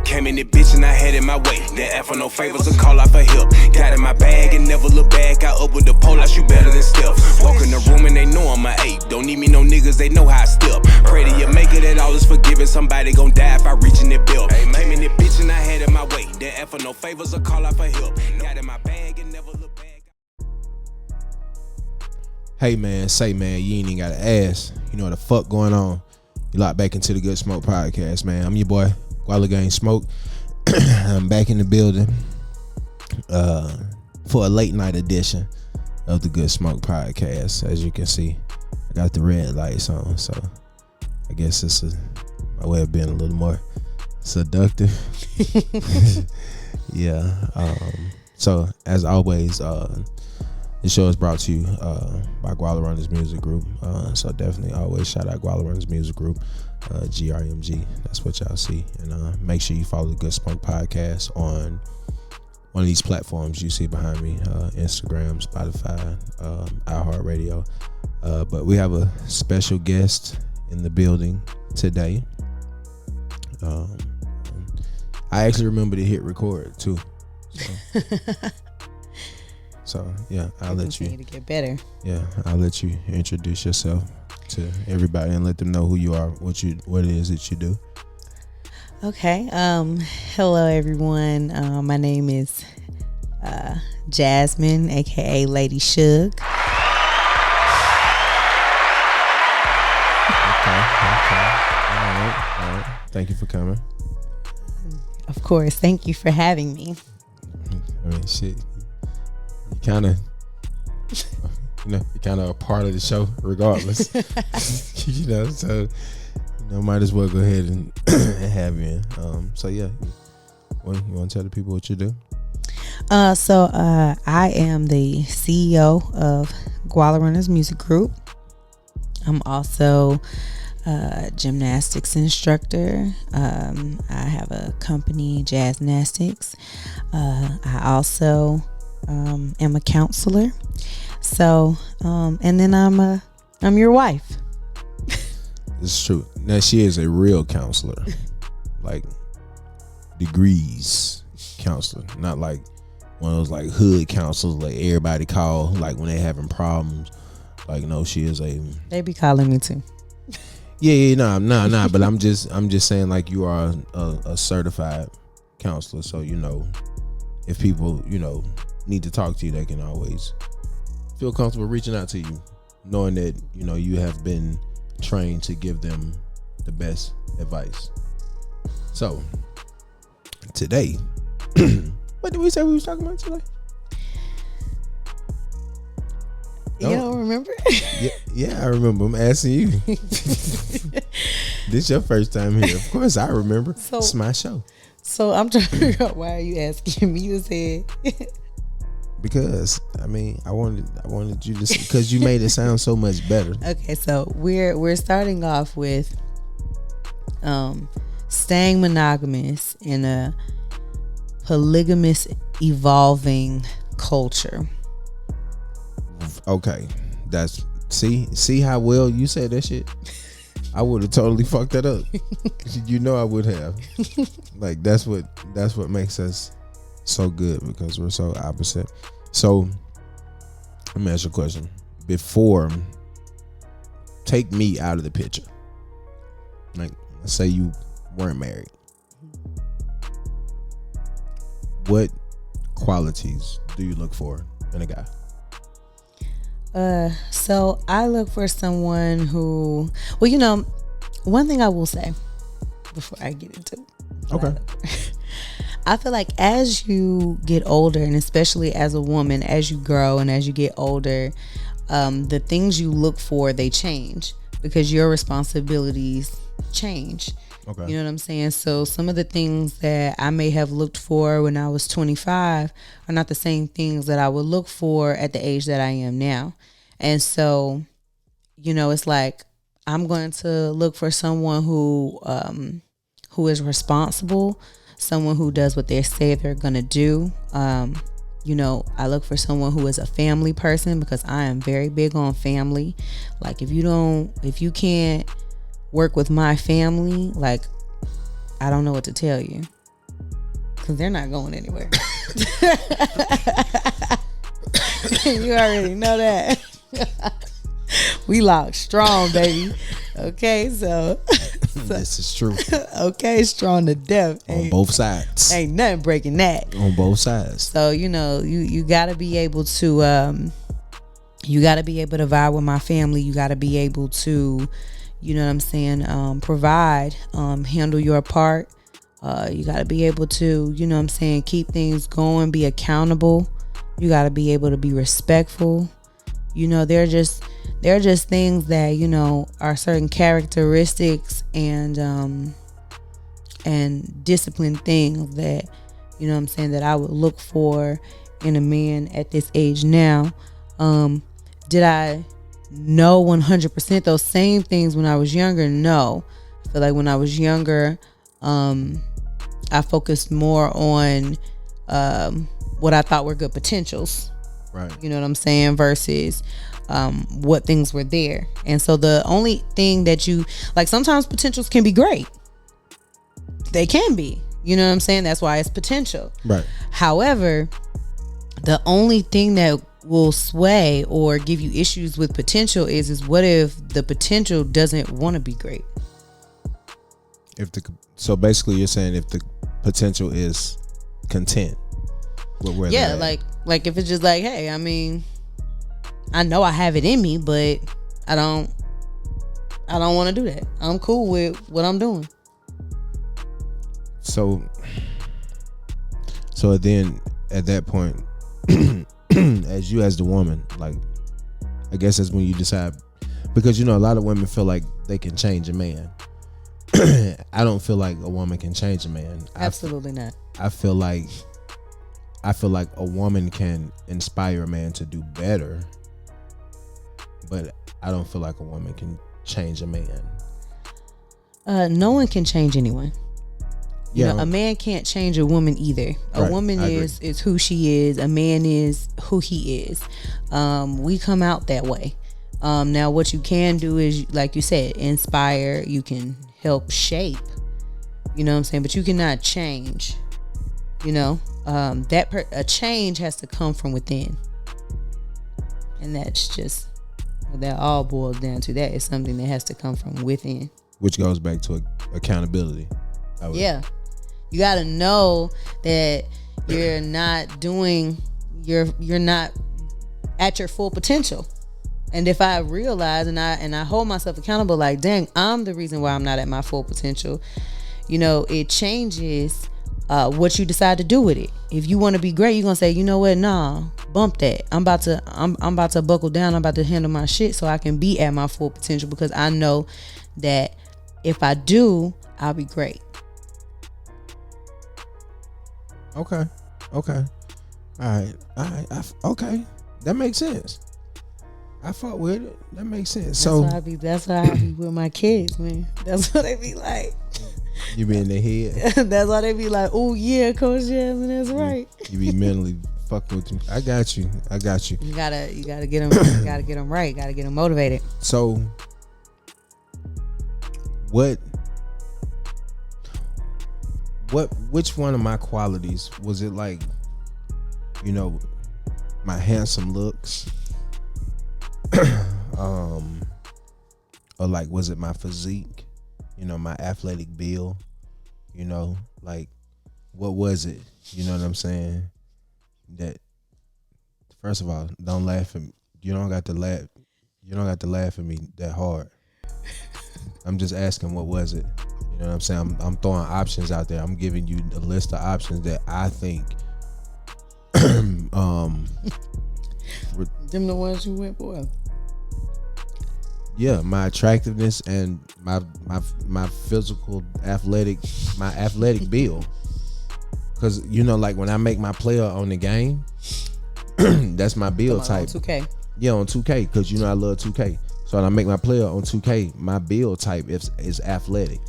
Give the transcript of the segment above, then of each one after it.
Came in the bitch and I had it my way. Didn't ask for no favors or call off a hip. Got in my bag and never look back. I up with the pole, I shoot better than Steph. Walk in the room and they know I'm a ape. Don't need me no niggas, they know how I step. Pray to you make it that all is forgiven. Somebody gon' die if I reach in the bill. Came in the bitch and I had it my way. Didn't ask for no favors or call off a hip. Got in my bag and never look back. Hey man, say man, you ain't even gotta ask. You know what the fuck going on. You locked back into the Good Smoke Podcast, man. I'm your boy, Guala Gang Smoke. I'm back in the building for a late night edition of the Good Smoke Podcast. As you can see, I got the red lights on, so I guess it's my way of being a little more seductive. Yeah. So as always, the show is brought to you by Guala Runners Music Group. So definitely always shout out Guala Runners Music Group, GRMG. That's what y'all see. And make sure you follow the Good Smoke Podcast on one of these platforms you see behind me, Instagram, Spotify, iHeartRadio. But we have a special guest in the building today. I actually remember to hit record too. So yeah, I'll let you to get better. Yeah, I'll let you introduce yourself to everybody and let them know who you are, what it is that you do. Okay. Hello everyone. My name is Jasmine, aka Lady Suge. Okay. All right. Thank you for coming. Of course. Thank you for having me. I mean, shit. You kind of, you're kind of a part of the show, regardless. So might as well go ahead and have you in. So yeah, you want to tell the people what you do? So I am the CEO of Guala Runners Music Group. I'm also a gymnastics instructor. I have a company, Jazznastics. I also am a counselor. So and then I'm your wife. It's true. Now she is a real counselor, like degrees counselor, not like one of those like hood counselors like everybody call like when they having problems. Like no, she is a. They be calling me too. Nah. But I'm just saying like you are a certified counselor, so if people need to talk to you, they can always feel comfortable reaching out to you, knowing that you have been trained to give them the best advice. So today, what did we say we was talking about today? You don't remember? Yeah, I remember. I'm asking you. This your first time here. Of course I remember. It's my show. So I'm trying to figure out why are you asking me? You said because I wanted you to see, because you made it sound so much better. Okay, so we're starting off with staying monogamous in a polygamous evolving culture. Okay, that's see how well you said that shit. I would have totally fucked that up. I would have. Like that's what makes us so good, because we're so opposite. So let me ask you a question. Before, take me out of the picture. Like, let's say you weren't married. What qualities do you look for in a guy? So I look for someone who, one thing I will say before I get into it. Okay. I feel like as you get older, and especially as a woman, as you grow and as you get older, the things you look for, they change because your responsibilities change. Okay. You know what I'm saying? So some of the things that I may have looked for when I was 25 are not the same things that I would look for at the age that I am now. And so, it's like I'm going to look for someone who is responsible, someone who does what they say they're going to do. I look for someone who is a family person, because I am very big on family. Like if you can't work with my family, like I don't know what to tell you. because they're not going anywhere. You already know that. We locked strong, baby. Okay, so this is true. Okay, strong to death. On both sides. Ain't nothing breaking that. On both sides. So, you gotta be able to vibe with my family. You gotta be able to, you know what I'm saying, provide, handle your part. You gotta be able to, you know what I'm saying, keep things going, be accountable. You gotta be able to be respectful. They're just things that, are certain characteristics and discipline things that, you know what I'm saying, that I would look for in a man at this age now. Did I know 100% those same things when I was younger? No. I feel like when I was younger, I focused more on what I thought were good potentials. Right. You know what I'm saying? Versus what things were there. And so the only thing that sometimes potentials can be great. They can be. You know what I'm saying? That's why it's potential. Right. However, the only thing that will sway or give you issues with potential is what if the potential doesn't want to be great? So basically you're saying if the potential is content with where they're at. Like if it's just like, hey, I mean, I know I have it in me, but I don't want to do that. I'm cool with what I'm doing. So then at that point, as the woman, like, I guess that's when you decide, because a lot of women feel like they can change a man. I don't feel like a woman can change a man. Absolutely not. I feel like a woman can inspire a man to do better, but I don't feel like a woman can change a man. No one can change anyone. Yeah. A man can't change a woman either. A woman is who she is. A man is who he is. We come out that way. Now what you can do is, like you said, inspire. You can help shape. You know what I'm saying? But you cannot change. A change has to come from within. And that's just what that all boils down to. That is something that has to come from within. Which goes back to accountability. Yeah. You got to know that you're not doing, you're not at your full potential. And if I realize and I hold myself accountable, like, dang, I'm the reason why I'm not at my full potential, it changes what you decide to do with it. If you want to be great, you're going to say, you know what? Nah, bump that. I'm about to buckle down. I'm about to handle my shit so I can be at my full potential, because I know that if I do, I'll be great. Okay. All right. Okay. That makes sense. I fought with it. That makes sense. That's why I be with my kids, man. That's what they be like. You be in their head. That's why they be like, oh yeah, Coach Jasmine, that's right. You be mentally fucking with them. I got you. You gotta get them. You gotta get them right. Gotta get them motivated. So, which one of my qualities was it? Like, my handsome looks, or like, was it my physique? My athletic build. Like, what was it? You know what I'm saying? That, first of all, don't laugh at me. You don't got to laugh. You don't got to laugh at me that hard. I'm just asking, what was it? You know what I'm saying? I'm throwing options out there. I'm giving you a list of options that I think. Them the ones you went for. Yeah, my attractiveness and my physical athletic build. Cause like when I make my player on the game, that's my build type. On 2K. Yeah, on 2K, cause I love 2K. So when I make my player on 2K, my build type is athletic.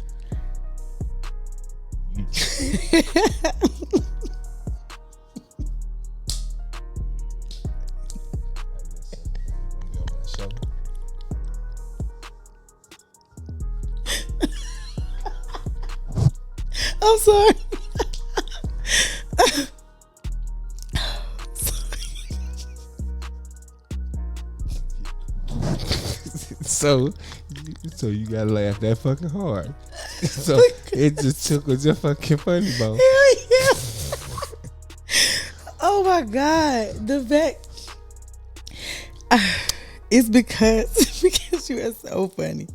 I'm sorry. So you gotta laugh that fucking hard. So it just tickles your fucking funny bone. Hell yeah. Oh my God. The fact it's because you are so funny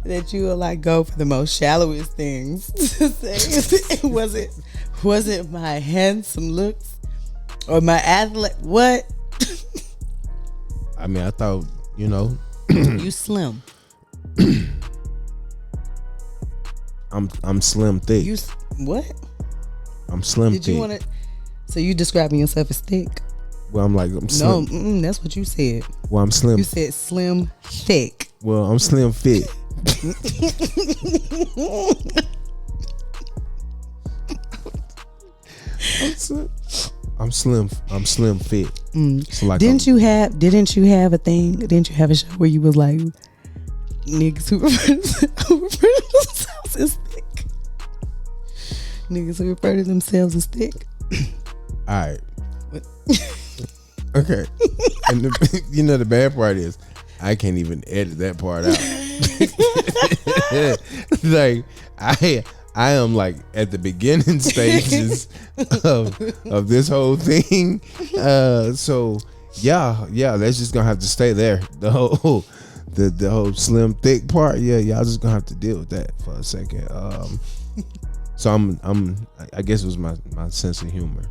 that you will like go for the most shallowest things to say. It wasn't my handsome looks or my athlete. What? I mean, I thought, you know, you slim. I'm slim thick. You what? I'm slim Did thick. you want to? So you describing yourself as thick? Well, I'm slim. No, that's what you said. Well, I'm slim. You said slim thick. Well, I'm slim fit. I'm slim fit. So like Didn't you have a thing? Didn't you have a show where you was like niggas who refer to themselves as thick? Niggas who refer to themselves as thick. All right. Okay. And you know the bad part is I can't even edit that part out. Like I am like at the beginning stages of this whole thing. So yeah, that's just gonna have to stay there. The whole slim thick part. Yeah, y'all just gonna have to deal with that for a second. So I guess it was my sense of humor.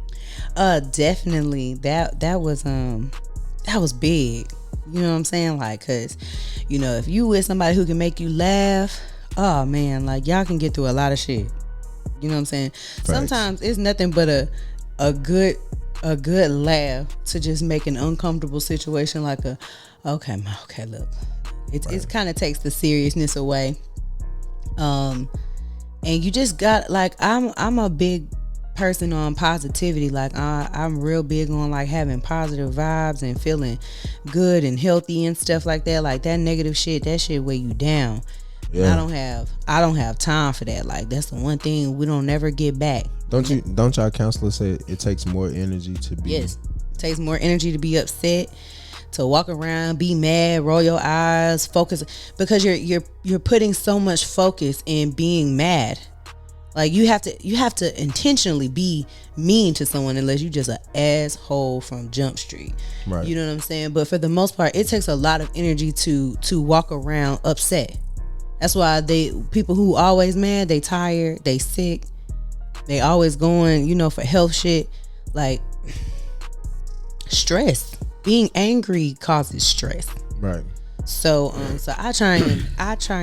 Definitely that was big. You know what I'm saying? Like, cause you know, if you with somebody who can make you laugh, oh man, like y'all can get through a lot of shit. You know what I'm saying? Facts. Sometimes it's nothing but a good laugh to just make an uncomfortable situation like okay, look. It kind of takes the seriousness away. And you just got like I'm a big person on positivity. Like I'm real big on like having positive vibes and feeling good and healthy and stuff like that. Like that negative shit, that shit weigh you down. Yeah. I don't have time for that. Like that's the one thing we don't never get back. Don't y'all counselors say it takes more energy to be? Yes, it takes more energy to be upset, to walk around, be mad, roll your eyes, focus, because you're putting so much focus in being mad. Like you have to intentionally be mean to someone unless you just an asshole from Jump Street. Right. You know what I'm saying? But for the most part, it takes a lot of energy to walk around upset. That's why people who always mad, they tired, they sick, they always going, you know, for health shit. Like stress. Being angry causes stress. Right. So I try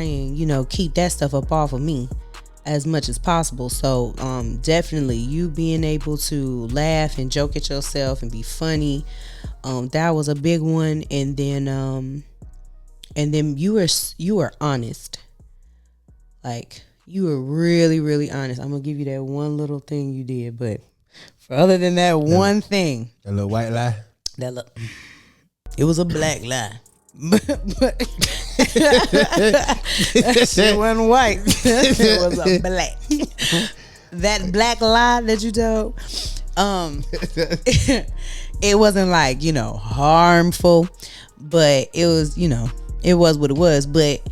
and you know, keep that stuff up off of me as much as possible. So definitely you being able to laugh and joke at yourself and be funny, that was a big one. And then you were honest. Like you were really, really honest. I'm gonna give you that one little thing you did, but for other than that one thing, a little white lie, it was a black lie. But that shit wasn't white. It was a black. That black lie that you told, it wasn't like, you know, harmful, but it was, you know, it was what it was. But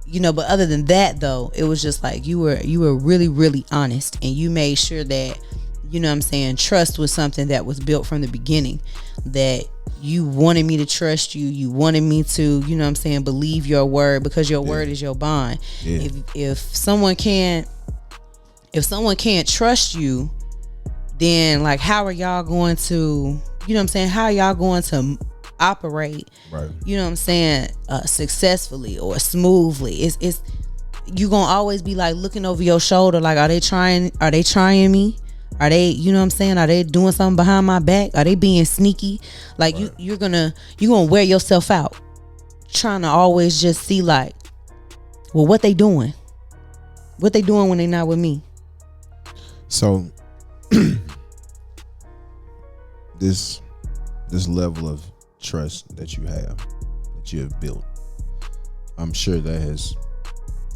you know, but other than that though, it was just like you were really, really honest, and you made sure that, you know what I'm saying, trust was something that was built from the beginning, that you wanted me to trust you. You wanted me to, you know what I'm saying, believe your word, because your word is your bond. Yeah. If someone can't trust you, then like how are y'all going to, you know what I'm saying, how are y'all going to operate, right, you know what I'm saying, successfully or smoothly? It's you gonna always be like looking over your shoulder, like are they trying me? Are they, you know what I'm saying, are they doing something behind my back? Are they being sneaky? Like right. you're gonna wear yourself out trying to always just see like, well, what they doing when they not with me. So this level of trust that you have built, I'm sure that has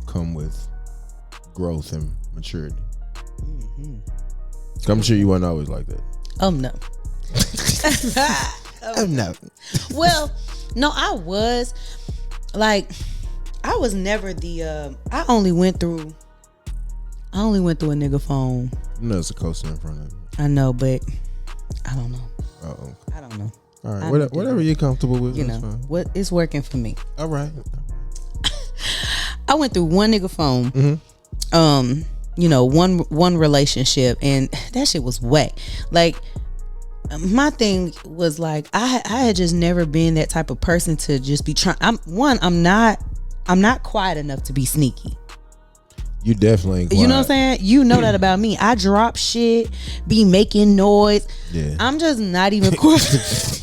come with growth and maturity. Mm-hmm. I'm sure you weren't always like that. No. No. Well, no, I was like, I was never the. I only went through a nigga phone. You know, there's a coaster in front of you. I know, but I don't know. Uh-oh. I don't know. All right, whatever you're comfortable with. You know, what it's working for me. All right. I went through one nigga phone. Mm-hmm. You know, one relationship, and that shit was whack. Like, my thing was like, I had just never been that type of person to just be trying. I'm not quiet enough to be sneaky. You definitely ain't quiet. You know what I'm saying? You know that about me. I drop shit, be making noise. Yeah. I'm just not even quiet.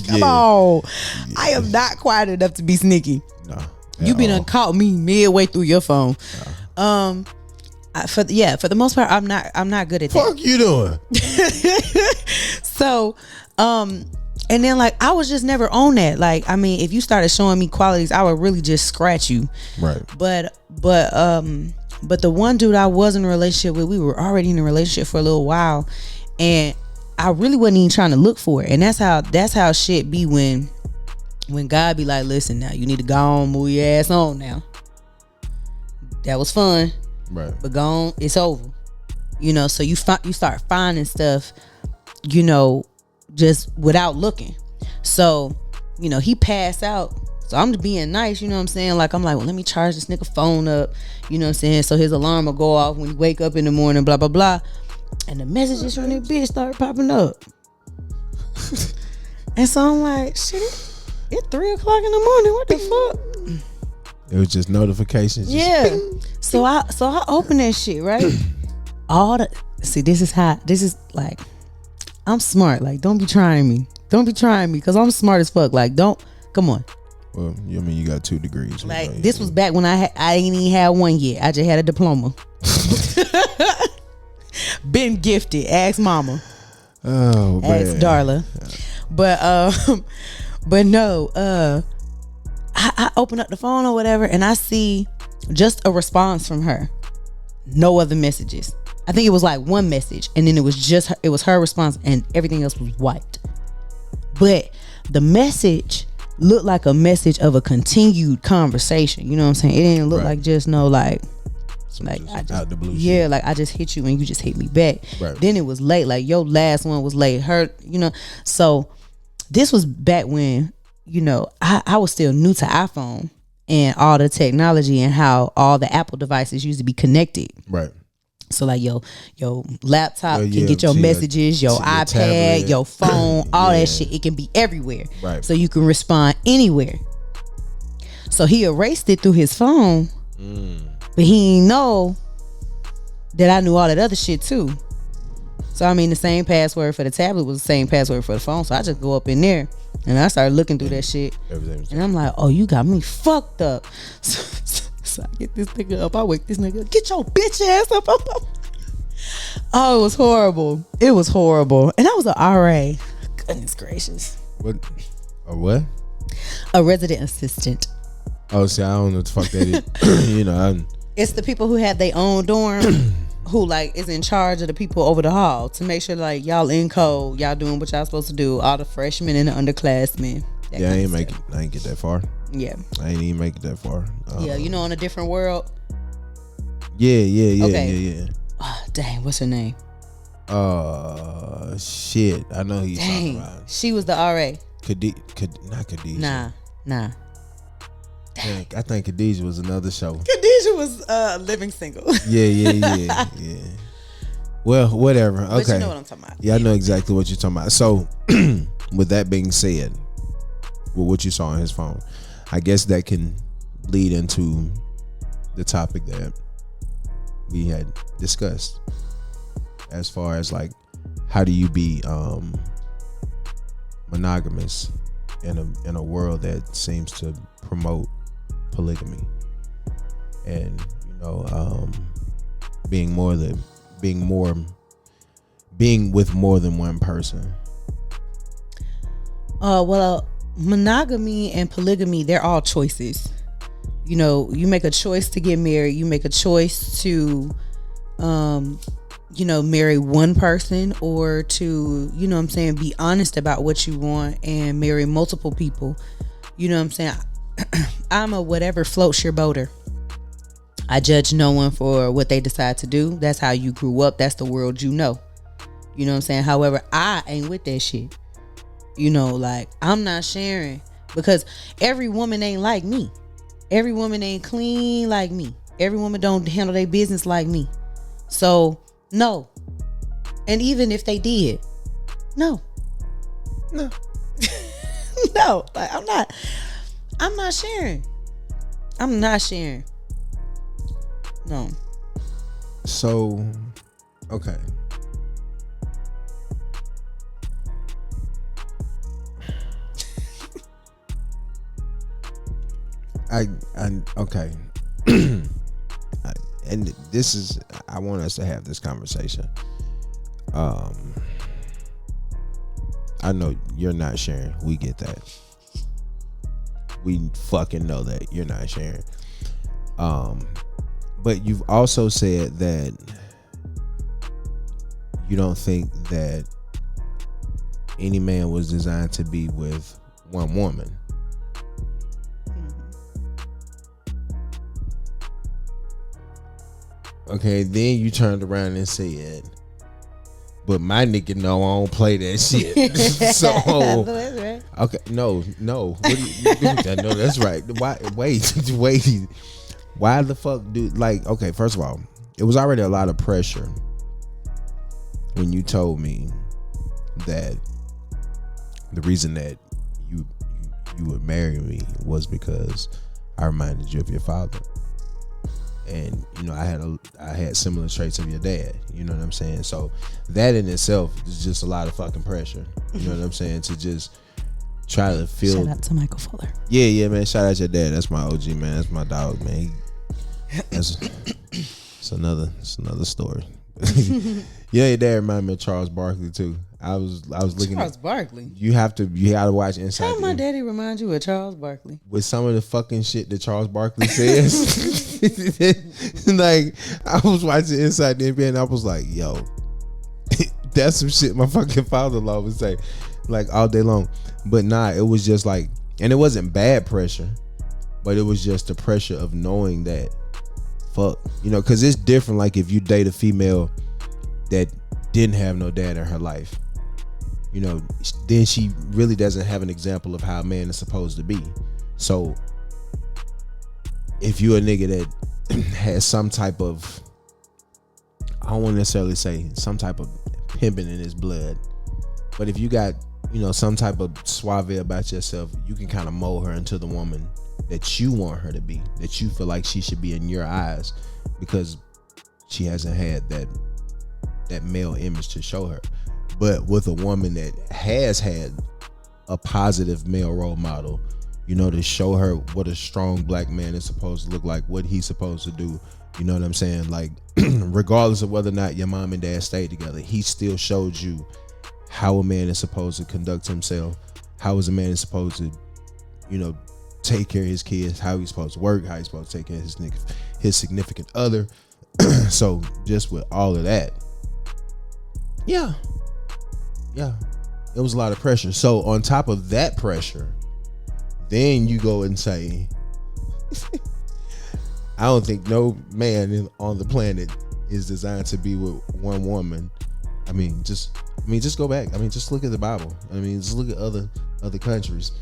Come on. Yeah. I am not quiet enough to be sneaky. No. You been done caught me midway through your phone. No. For the most part, I'm not good at that. Fuck you doing? So, and then like I was just never on that. Like, I mean, if you started showing me qualities, I would really just scratch you. Right. But the one dude I was in a relationship with, we were already in a relationship for a little while, and I really wasn't even trying to look for it. And that's how shit be when God be like, listen, now you need to go on, move your ass on now. That was fun. Right. But gone, it's over. You know, so you start finding stuff, you know, just without looking. So, you know, he passed out. So I'm just being nice, you know what I'm saying? Like, I'm like, well, let me charge this nigga phone up, you know what I'm saying? So his alarm will go off when he wake up in the morning, blah, blah, blah. And the messages from that bitch started popping up. And so I'm like, shit, it's 3 o'clock in the morning. What the fuck? It was just notifications. Yeah. So I opened that shit, right? This is like, I'm smart. Like, don't be trying me. Don't be trying me, because I'm smart as fuck. Like, come on. Well, I mean, you got 2 degrees. Like, this was back when I ain't even had one yet. I just had a diploma. Been gifted. Ask mama. Oh, man. Ask Darla. But no, I open up the phone or whatever, and I see just a response from her. No other messages. I think it was like one message, and then it was her response, and everything else was wiped. But the message looked like a message of a continued conversation. You know what I'm saying? It didn't look like just no like I just, out the blue yeah, shit. like I just hit you and you just hit me back. Right. Then it was late. Like your last one was late. You know. So this was back when, you know, I was still new to iPhone and all the technology and how all the Apple devices used to be connected. Right. So like your laptop can get your messages, your iPad, tablet, your phone, all that shit. It can be everywhere. Right. So you can respond anywhere. So he erased it through his phone, but he didn't know that I knew all that other shit too. So I mean, the same password for the tablet was the same password for the phone. So I just go up in there and I started looking through that shit. And I'm like, oh, you got me fucked up. So I get this nigga up. I wake this nigga up. Get your bitch ass up. Oh, it was horrible. It was horrible. And I was an RA. Goodness gracious. What? A what? A resident assistant. Oh, see, I don't know what the fuck that is. You know, it's the people who have their own dorm who like is in charge of the people over the hall to make sure like y'all in code, y'all doing what y'all supposed to do, all the freshmen and the underclassmen. Yeah, I ain't get that far. Yeah. I ain't even make it that far. Yeah, you know, on a different world. Yeah. Okay. Yeah. Oh, dang, what's her name? Shit. I know who you're talking about. She was the RA. Not Khadijah. Nah. Dang. I think Khadijah was another show. Khadijah was Living Single. Yeah. Well, whatever. Okay. But you know what I'm talking about. Yeah, I know exactly what you're talking about. So, with that being said, with what you saw on his phone, I guess that can lead into the topic that we had discussed, as far as like, how do you be monogamous in a world that seems to promote polygamy, and you know, being with more than one person. Well, monogamy and polygamy, they're all choices. You know, you make a choice to get married, you make a choice to marry one person, or to, be honest about what you want and marry multiple people. You know what I'm saying? I'm a whatever floats your boater. I judge no one for what they decide to do. That's how you grew up. That's the world you know. You know what I'm saying? However, I ain't with that shit. Like, I'm not sharing, because every woman ain't like me. Every woman ain't clean like me. Every woman don't handle their business like me. So, no. And even if they did, no. No. No. Like, I'm not sharing. I'm not sharing. No. So, okay. Okay. And this is, I want us to have this conversation. I know you're not sharing. We get that. We fucking know that you're not sharing. But you've also said that you don't think that any man was designed to be with one woman. Okay, then you turned around and said, but my nigga know I don't play that shit. So, that's right. Okay, no. What do you, I know that's right. Why? Wait. Why the fuck do, like, okay, first of all, it was already a lot of pressure when you told me that the reason that you would marry me was because I reminded you of your father. And I had similar traits of your dad. You know what I'm saying? So that in itself is just a lot of fucking pressure. You know what I'm saying? To just try to feel. Shout out to Michael Fuller. Yeah, man. Shout out your dad. That's my OG, man. That's my dog, man. It's another story. Yeah, your dad reminded me of Charles Barkley too. I was looking Charles at Barkley. You gotta watch Inside. How my daddy remind you of Charles Barkley? With some of the fucking shit that Charles Barkley says. Like, I was watching Inside the NBA and I was like, yo, that's some shit my fucking father-in-law would say, like, all day long. But nah, it was just like, and it wasn't bad pressure, but it was just the pressure of knowing that, fuck, because it's different. Like, if you date a female that didn't have no dad in her life, then she really doesn't have an example of how a man is supposed to be. So if you a nigga that has some type of, I don't want to necessarily say some type of pimping in his blood, but if you got, some type of suave about yourself, you can kind of mold her into the woman that you want her to be, that you feel like she should be in your eyes, because she hasn't had that male image to show her. But with a woman that has had a positive male role model, to show her what a strong black man is supposed to look like, what he's supposed to do, you know what I'm saying? Like, regardless of whether or not your mom and dad stayed together, he still showed you how a man is supposed to conduct himself, how is a man is supposed to, take care of his kids, how he's supposed to work, how he's supposed to take care of his significant other. So just with all of that, yeah, it was a lot of pressure. So on top of that pressure, then you go and say, I don't think no man on the planet is designed to be with one woman. Just go back. Just look at the Bible. Just look at other countries.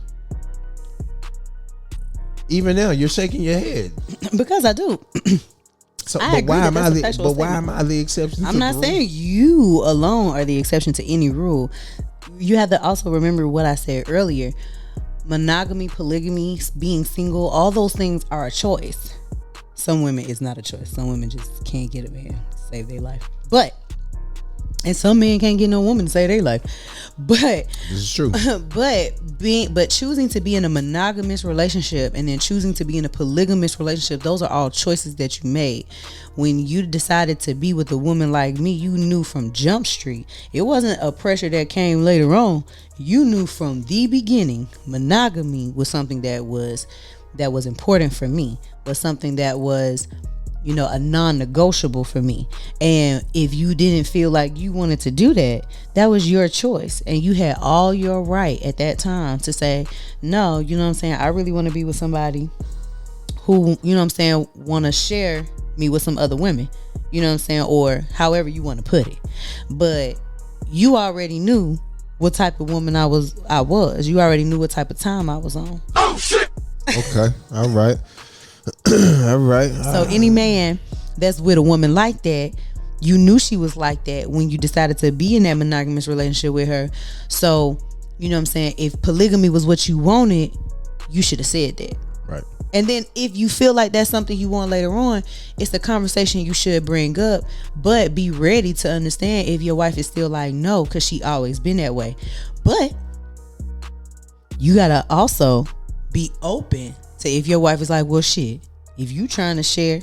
Even now, you're shaking your head because I do. So, but why am I the exception? I'm not saying you alone are the exception to any rule. You have to also remember what I said earlier. Monogamy, polygamy, being single, all those things are a choice. Some women, it's not a choice. Some women just can't get a man to save their life. And some men can't get no woman to save their life. But this is true. But choosing to be in a monogamous relationship and then choosing to be in a polygamous relationship, those are all choices that you made. When you decided to be with a woman like me, you knew from Jump Street. It wasn't a pressure that came later on. You knew from the beginning monogamy was something that was important for me, was something that was a non-negotiable for me. And if you didn't feel like you wanted to do that, that was your choice, and you had all your right at that time to say no. You know what I'm saying? I really want to be with somebody who, you know what I'm saying, want to share me with some other women, you know what I'm saying, or however you want to put it. But you already knew what type of woman I was. You already knew what type of time I was on. Oh shit. Okay. All right. All right. So any man that's with a woman like that, you knew she was like that when you decided to be in that monogamous relationship with her. So, you know what I'm saying, if polygamy was what you wanted, you should have said that. Right. And then if you feel like that's something you want later on, it's a conversation you should bring up, but be ready to understand if your wife is still like no, because she always been that way. But you gotta also be open to if your wife is like, well shit, if you trying to share,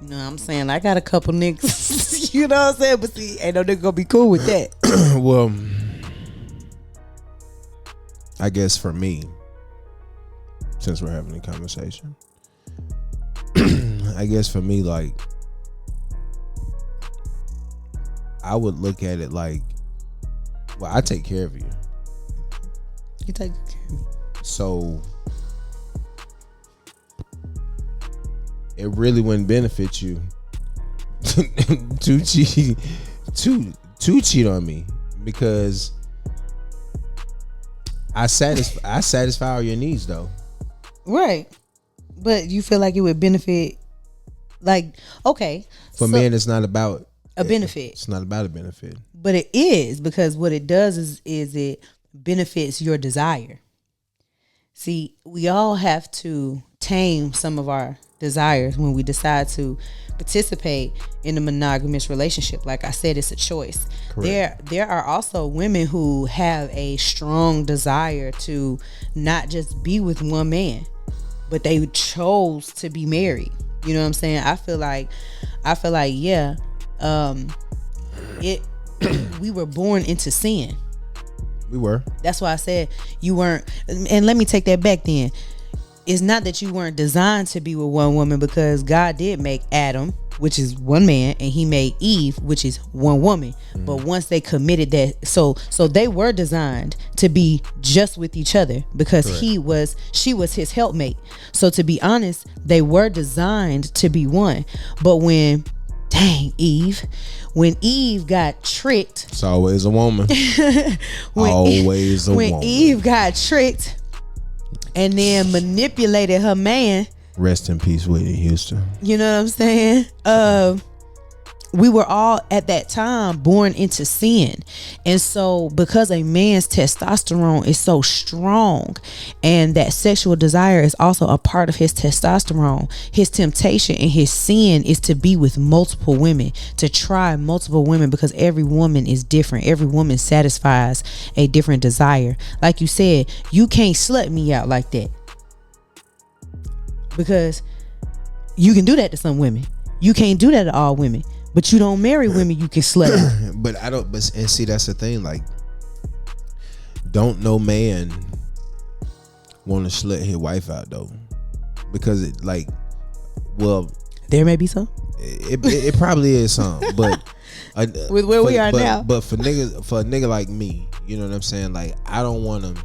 you know what I'm saying, I got a couple niggas, you know what I'm saying, but see, ain't no nigga gonna be cool with that. Well, I guess for me, since we're having a conversation, I guess for me, like, I would look at it like, well, I take care of you. You take care of me. So it really wouldn't benefit you to cheat on me, because I satisfy all your needs though. Right. But you feel like it would benefit, like, okay. For men, it's not about a benefit. It's not about a benefit. But it is, because what it does is it benefits your desire. See, we all have to tame some of our desires when we decide to participate in a monogamous relationship. Like I said, it's a choice. Correct. There are also women who have a strong desire to not just be with one man, but they chose to be married. You know what I'm saying? I feel like yeah, we were born into sin. We were. That's why I said you weren't. And let me take that back then. It's not that you weren't designed to be with one woman, because God did make Adam, which is one man, and he made Eve, which is one woman. But once they committed that, so they were designed to be just with each other, because Correct. She was his helpmate. So to be honest, they were designed to be one. But when Eve got tricked, it's always a woman. When Eve got tricked and then manipulated her man. Rest in peace, Whitney Houston. You know what I'm saying? We were all at that time born into sin. And so because a man's testosterone is so strong, and that sexual desire is also a part of his testosterone, his temptation and his sin is to be with multiple women, to try multiple women, because every woman is different. Every woman satisfies a different desire. Like you said, you can't slut me out like that, because you can do that to some women. You can't do that to all women. But you don't marry women you can slut out. But I don't. But and see, that's the thing. Like, don't no man want to slut his wife out though, because it like, well, there may be some. It probably is some, but with where we are now. But for a nigga like me, you know what I'm saying? Like, I don't want to.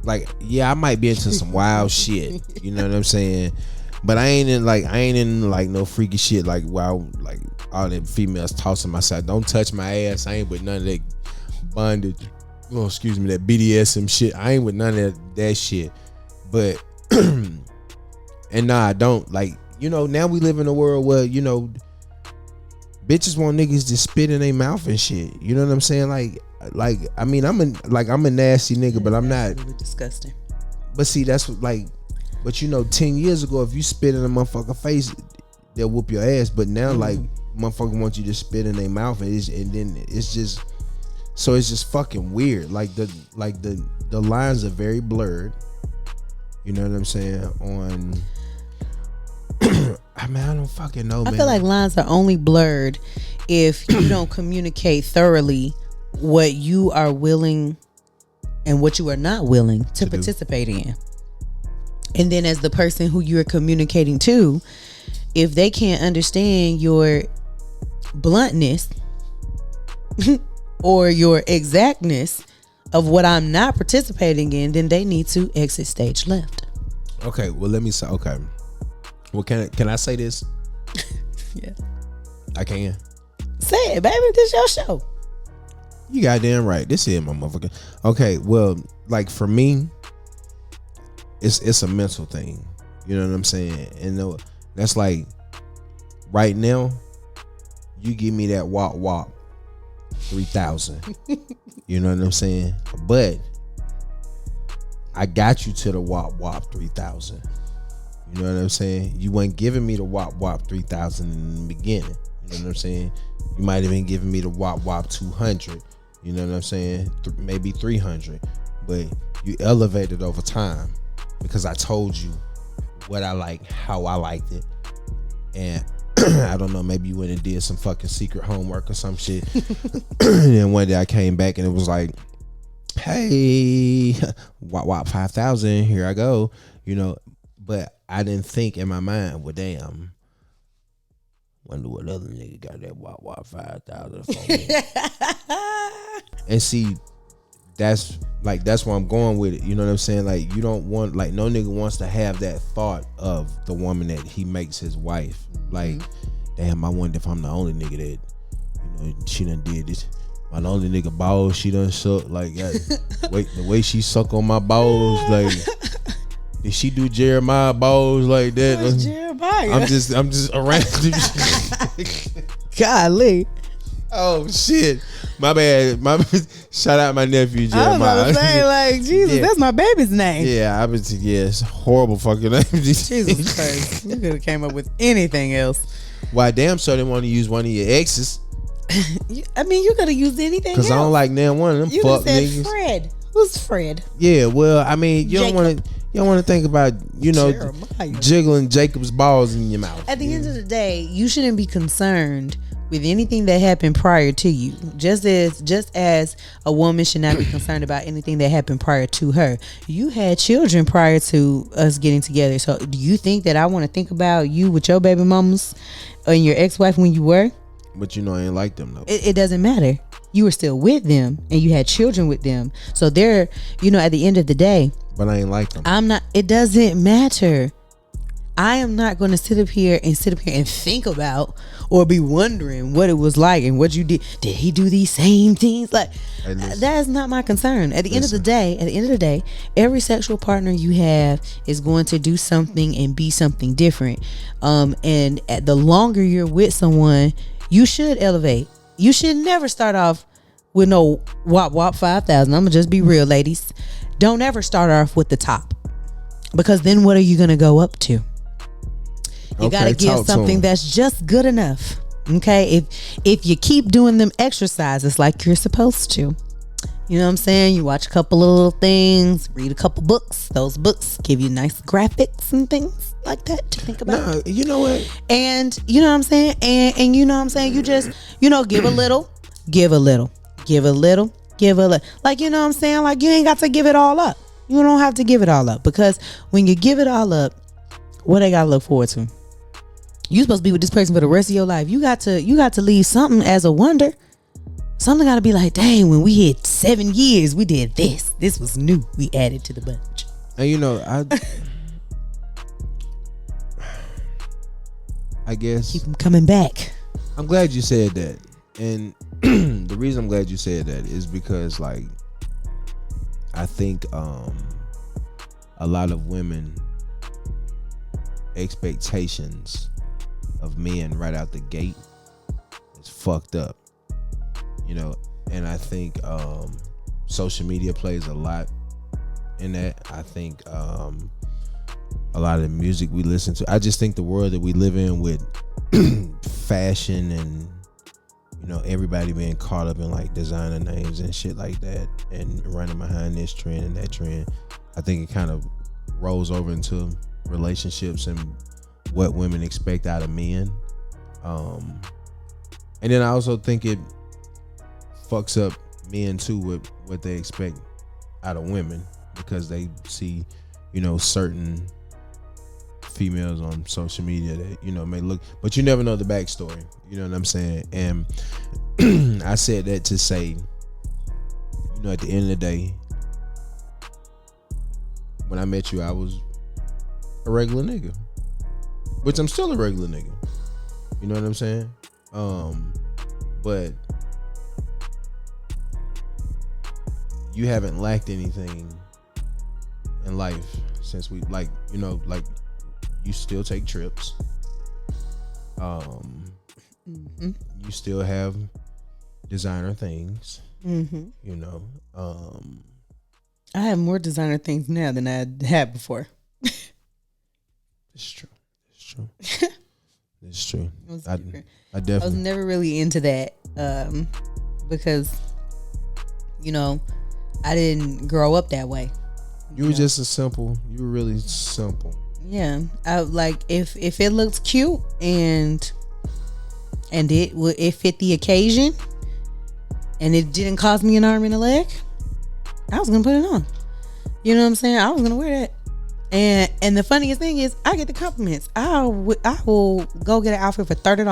Like, yeah, I might be into some wild shit. You know what I'm saying? But I ain't in no freaky shit like wow, like all them females tossing my side. Don't touch my ass. I ain't with none of that bondage. Oh, excuse me, that BDSM shit. I ain't with none of that shit. But and nah, I don't. Like, you know, now we live in a world where, you know, bitches want niggas to spit in their mouth and shit. You know what I'm saying? Like I mean, I'm a nasty nigga, but I'm not disgusting. But see, that's what, like. But you know, 10 years ago, if you spit in a motherfucker face, they'll whoop your ass. But now, like, motherfucker wants you to spit in their mouth, and then it's just, so it's just fucking weird. Like the lines are very blurred. You know what I'm saying? On, I mean, I don't fucking know, man. I feel like lines are only blurred if you don't communicate thoroughly what you are willing and what you are not willing to participate in. And then as the person who you're communicating to, if they can't understand your bluntness or your exactness of what I'm not participating in, then they need to exit stage left. Okay, well, let me say. Okay, well, can I say this? Yeah, I can. say it, baby. This your show. You goddamn right. This is my motherfucker. Okay, well, like for me, it's a mental thing. You know what I'm saying? And that's like right now, you give me that wop wop 3,000. You know what I'm saying? But I got you to the wop wop 3,000. You know what I'm saying? You weren't giving me the wop wop 3,000 in the beginning. You know what I'm saying? You might have been giving me the wop wop 200. You know what I'm saying? Maybe 300. But you elevated over time because I told you what I like, how I liked it. And I don't know, maybe you went and did some fucking secret homework or some shit. And then one day I came back and it was like, hey, wop wop 5,000, here I go. You know, but I didn't think in my mind, well, damn, wonder what other nigga got that wop wop 5,000 for me. And see, that's where I'm going with it. You know what I'm saying? Like, you don't want, like, no nigga wants to have that thought of the woman that he makes his wife. Like, damn, I wonder if I'm the only nigga that, you know, she done did this. My only nigga balls, she done suck. Like, the way she suck on my balls, like, did she do Jeremiah balls like that? What's Jeremiah? I'm just around. Golly. Oh shit. My bad. Shout out my nephew Jeremiah. I was about to say, like, Jesus, that's my baby's name. Yeah, it's a horrible fucking name. Jesus Christ. You could have came up with anything else. Why damn sure didn't want to use one of your exes. I mean, you could have used anything else. Because I don't like damn one of them you fuck said niggas. Fred. Who's Fred? Yeah, well, I mean, you don't want to think about, you know, Jeremiah. jiggling Jacob's balls in your mouth. At the end of the day, you shouldn't be concerned with anything that happened prior to you. Just as a woman should not be concerned about anything that happened prior to her. You had children prior to us getting together. So do you think that I want to think about you with your baby mamas and your ex-wife when you were? But you know, I ain't like them though. It doesn't matter. You were still with them and you had children with them. So they're, you know, at the end of the day. But I ain't like them. It doesn't matter. I am not going to sit up here and think about or be wondering what it was like and what you did. Did he do these same things? Like, that is not my concern. At the end of the day, every sexual partner you have is going to do something and be something different. And the longer you're with someone, you should elevate. You should never start off with no wop wop 5,000. I'm gonna just be real, ladies. Don't ever start off with the top, because then what are you gonna go up to? You gotta give something that's just good enough. Okay, if you keep doing them exercises like you're supposed to, you know what I'm saying? You watch a couple of little things, read a couple books. Those books give you nice graphics and things like that to think about. Nah, you know what? And you know what I'm saying? And you know what I'm saying? You just, you know, give a little, give a little, give a little, give a little. Like, you know what I'm saying? Like, you ain't got to give it all up. You don't have to give it all up, because when you give it all up, what they gotta look forward to? You supposed to be with this person for the rest of your life. You got to leave something as a wonder. Something got to be like, dang, when we hit 7 years, we did this. This was new. We added to the bunch. And you know, I guess Keep them coming back. I'm glad you said that. And the reason I'm glad you said that is because, like, I think a lot of women expectations of men right out the gate is fucked up, you know. And I think social media plays a lot in that. I think a lot of the music we listen to, I just think the world that we live in with fashion and, you know, everybody being caught up in like designer names and shit like that and running behind this trend and that trend, I think it kind of rolls over into relationships and what women expect out of men. And then I also think it fucks up men too with what they expect out of women, because they see, you know, certain females on social media that may look, but you never know the backstory. You know what I'm saying? And I said that to say, at the end of the day, when I met you, I was a regular nigga, which I'm still a regular nigga. You know what I'm saying? But you haven't lacked anything in life since we you still take trips. You still have designer things. I have more designer things now than I had before. It's true. It's true. I I was definitely. never really into that because, I didn't grow up that way. You were just you were really simple. Yeah, I like if it looks cute and it fit the occasion and it didn't cost me an arm and a leg, I was gonna put it on. You know what I'm saying? I was gonna wear that. And the funniest thing is, I get the compliments. I will go get an outfit for $30,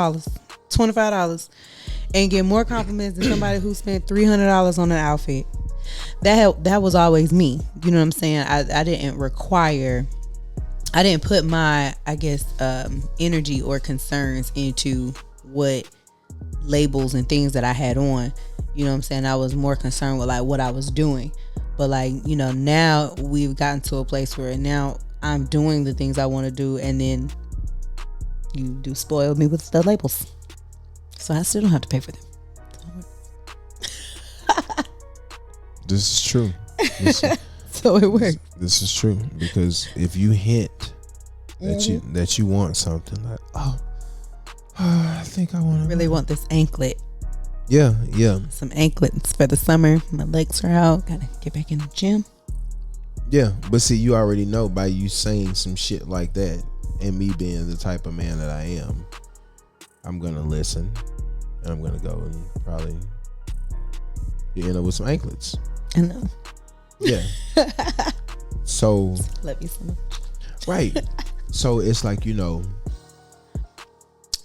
$25, and get more compliments than somebody who spent $300 on an outfit. That was always me. You know what I'm saying? I didn't put my, I guess, energy or concerns into what labels and things that I had on. You know what I'm saying? I was more concerned with like what I was doing. But like, now we've gotten to a place where now I'm doing the things I want to do, and then you do spoil me with the labels. So I still don't have to pay for them. This is true. So it works. This is true, because if you hint that you want something, like, I think I want to really want this anklet. Yeah. Some anklets for the summer. My legs are out. Gotta get back in the gym. Yeah, but see, you already know by you saying some shit like that, and me being the type of man that I am, I'm gonna listen, and I'm gonna go and probably end up with some anklets. I know. Yeah. So love you so much. Right. So it's like,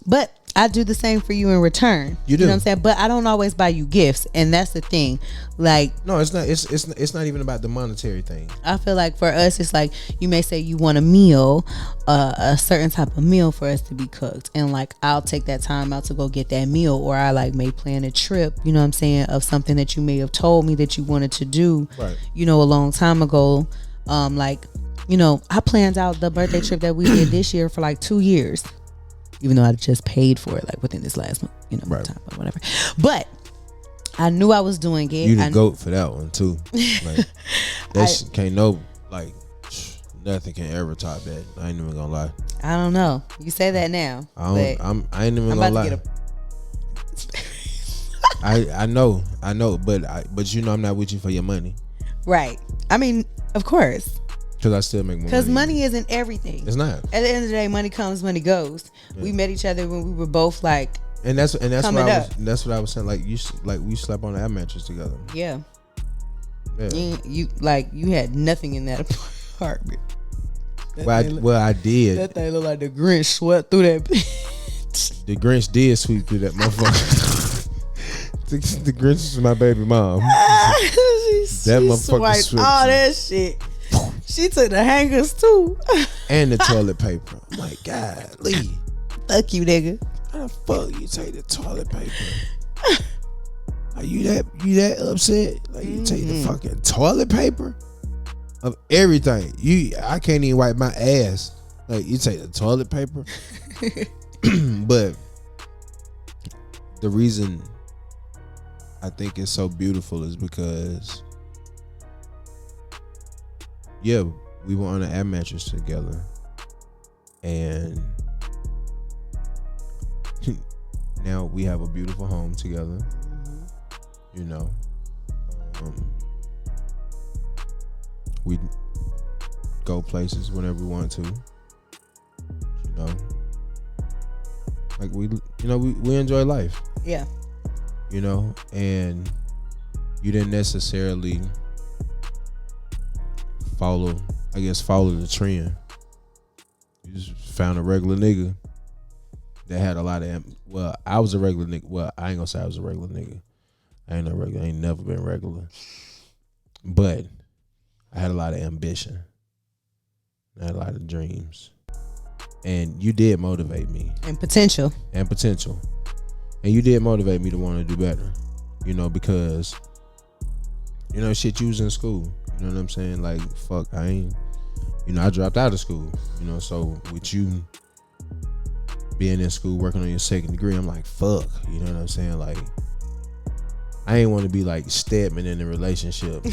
but I do the same for you in return. You do. You know what I'm saying? But I don't always buy you gifts, and that's the thing. Like, no, it's not. It's not even about the monetary thing. I feel like for us, it's like you may say you want a meal, a certain type of meal for us to be cooked, and like I'll take that time out to go get that meal, or I like may plan a trip. You know what I'm saying, of something that you may have told me that you wanted to do. Right. A long time ago. I planned out the birthday trip that we did this year for like 2 years. Even though I just paid for it like within this last month, right. time or whatever. But I knew I was doing it. You the goat for that one too. Like that can't nothing can ever top that. I ain't even gonna lie. I don't know. You say that now. I ain't even gonna lie. I know, but I'm not with you for your money. Right. I mean, of course. Because I still make more money. Because money isn't everything. It's not. At the end of the day, money comes, money goes. Yeah. We met each other when we were both like, and that's what I was saying. Like we slept on the air mattress together. Yeah. You had nothing in that apartment. I did. That thing looked like the Grinch swept through that bitch. The Grinch did sweep through that motherfucker. The Grinch is my baby mom. That motherfucker swiped all that shit. She took the hangers too. And the toilet paper. I'm like, golly. Fuck you, nigga. How the fuck you take the toilet paper? Are you that upset? Like you take the fucking toilet paper? Of everything. I can't even wipe my ass. Like you take the toilet paper? But the reason I think it's so beautiful is because we were on an air mattress together, and now we have a beautiful home together. We go places whenever we want to. Like we enjoy life. Yeah. And you didn't necessarily follow the trend. You just found a regular nigga that had a lot of. I was a regular nigga. Well, I ain't gonna say I was a regular nigga. I ain't no regular. I ain't never been regular. But I had a lot of ambition. I had a lot of dreams. And you did motivate me. And potential. And you did motivate me to want to do better. You know, because, you know, shit, you was in school. You know what I'm saying? Like, fuck, I dropped out of school. You know, so with you being in school, working on your second degree, I'm like, fuck. You know what I'm saying? Like, I ain't want to be like Stedman in a relationship.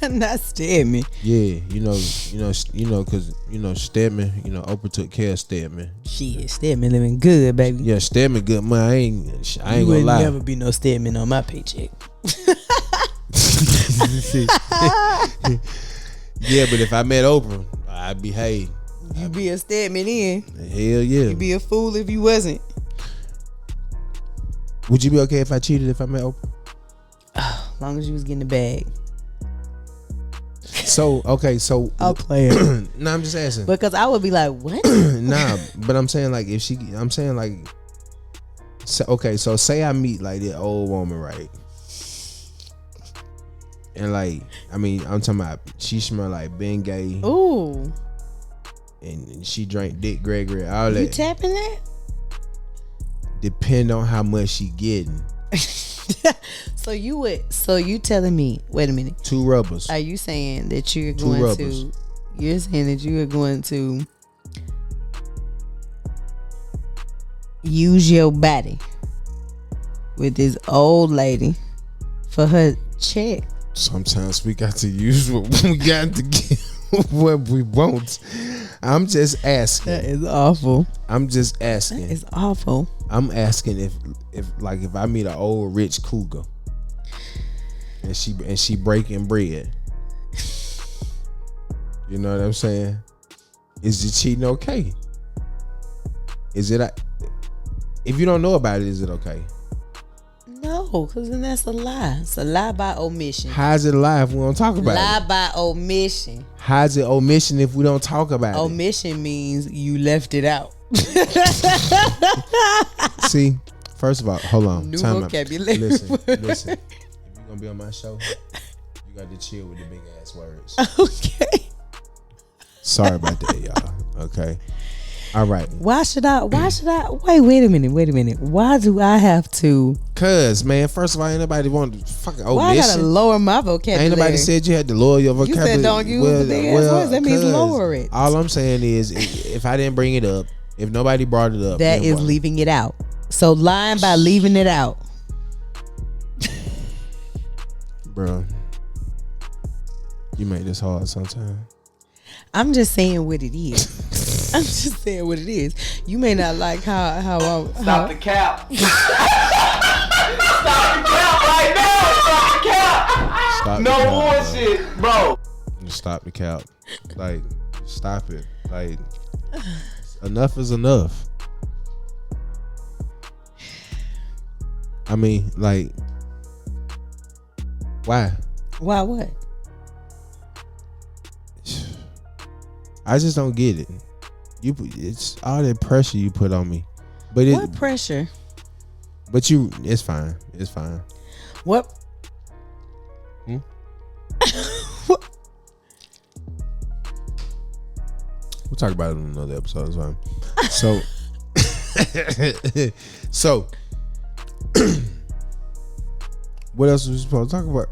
Not Stedman. Yeah, cause Stedman, Oprah took care of Stedman. Shit, Stedman living good, baby. Yeah, Stedman good. Man, I ain't you gonna lie. Never be no Stedman on my paycheck. Yeah, but if I met Oprah, I'd be You be a Stedman in. Hell yeah. You'd be a fool if you wasn't. Would you be okay if I cheated if I met Oprah? As long as you was getting the bag. So I'll play it. Nah, I'm just asking. Because I would be like, what? Nah, but I'm saying like so say I meet like that old woman, right? And like, I mean, I'm talking about she smell like Bengay. Ooh. And she drank Dick Gregory, all that. You tapping that? Depend on how much she getting. So you telling me, wait a minute. 2 rubbers. Are you saying that you're going to use your body with this old lady for her check? Sometimes we got to use what we got to get what we want. I'm just asking. That is awful. I'm just asking. That is awful. I'm asking if I meet an old rich cougar and she breaking bread. You know what I'm saying? Is it cheating okay? Is it if you don't know about it, is it okay? No, because then that's a lie. It's a lie by omission. How's it a lie if we don't talk about it? Lie by omission. How's it omission if we don't talk about it? Omission means you left it out. See, first of all, hold on. New Time vocabulary. Listen. If you're gonna be on my show, you got to chill with the big ass words. Okay. Sorry about that, y'all. Okay. All right. Why should I wait a minute. Why do I have to? Cause man, first of all, ain't nobody want to fucking omission. Why I gotta lower my vocabulary? Ain't nobody said you had to lower your vocabulary. You said don't use the big ass words. That means lower it. All I'm saying is if I didn't bring it up, if nobody brought it up, that is leaving it out. So lying by leaving it out. Bro, you make this hard sometimes. I'm just saying what it is. I'm just saying what it is. You may not like how Stop the cap. Stop the cap right now. Stop the cap. Stop No the cap, bullshit, bro. Just stop the cap. Like, stop it. Like, enough is enough. I mean, like, why? Why what? I just don't get it. It's all that pressure you put on me. But What pressure? But it's fine. It's fine. What? What? We'll talk about it in another episode. It's fine. So, what else are we supposed to talk about?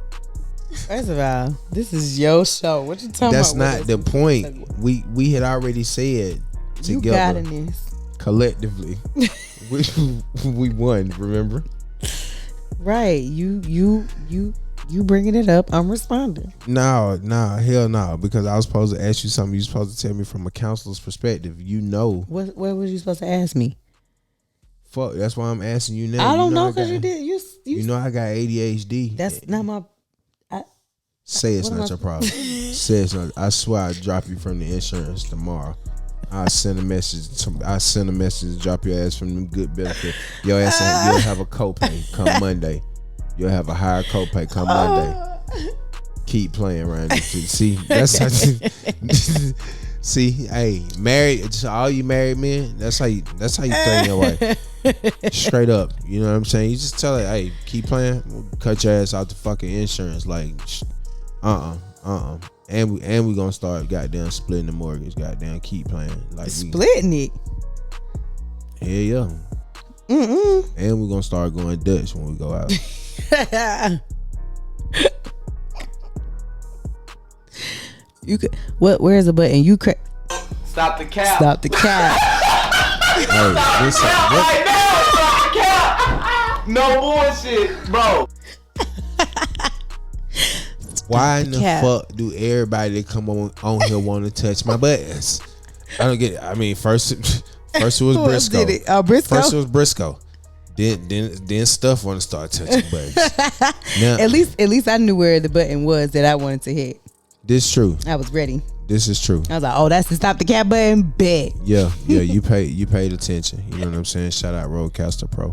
First of all, this is your show. What you talking That's about? not the point. We had already said You together got in this. collectively we won. Remember? Right. You bringing it up. I'm responding. No, hell no. Because I was supposed to ask you something. You were supposed to tell me from a counselor's perspective. You know. What was you supposed to ask me? Fuck. That's why I'm asking you now. I don't know because you did. You know I got ADHD. That's not my. Say it's not your problem. Say it's not. I swear I'll drop you from the insurance tomorrow. I'll send a message to drop your ass from them good benefit. Your ass you'll have a copay come Monday. You'll have a higher copay come Monday. Keep playing around this shit. See, that's how See, hey, married, just all you married men, that's how you threaten your wife. Straight up. You know what I'm saying? You just tell her, hey, keep playing, we'll cut your ass out the fucking insurance. Like, And we gonna start goddamn splitting the mortgage. Goddamn, keep playing. Like splitting it. Hell yeah. And we gonna start going Dutch when we go out. You could. What? Where's the button? You crack. Stop the cap. Stop the cap. Hey, listen, Right now, stop the cap. No bullshit, bro. why in the cap. fuck do everybody that come on here want to touch my buttons? I don't get it. I mean, first it was Who else Briscoe. did it? Briscoe. First it was Briscoe. Then stuff want to start touching buttons. Now, At least I knew where the button was that I wanted to hit. this true. I was ready. This is true. I was like, oh, that's the stop the cap button. Bet. Yeah, you paid attention. You know what I'm saying? Shout out Roadcaster Pro.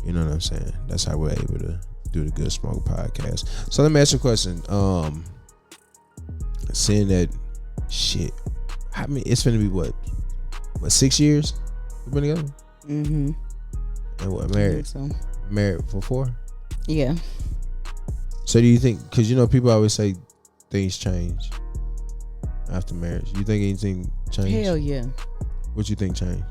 You know what I'm saying? That's how we're able to do the Good Smoke podcast. So let me ask you a question. Seeing that shit, I mean, it's gonna be what 6 years we've been together? Mm-hmm. And what, married? So. Married for 4? Yeah. So do you think, because you know people always say things change after marriage. You think anything changed? Hell yeah. What you think changed?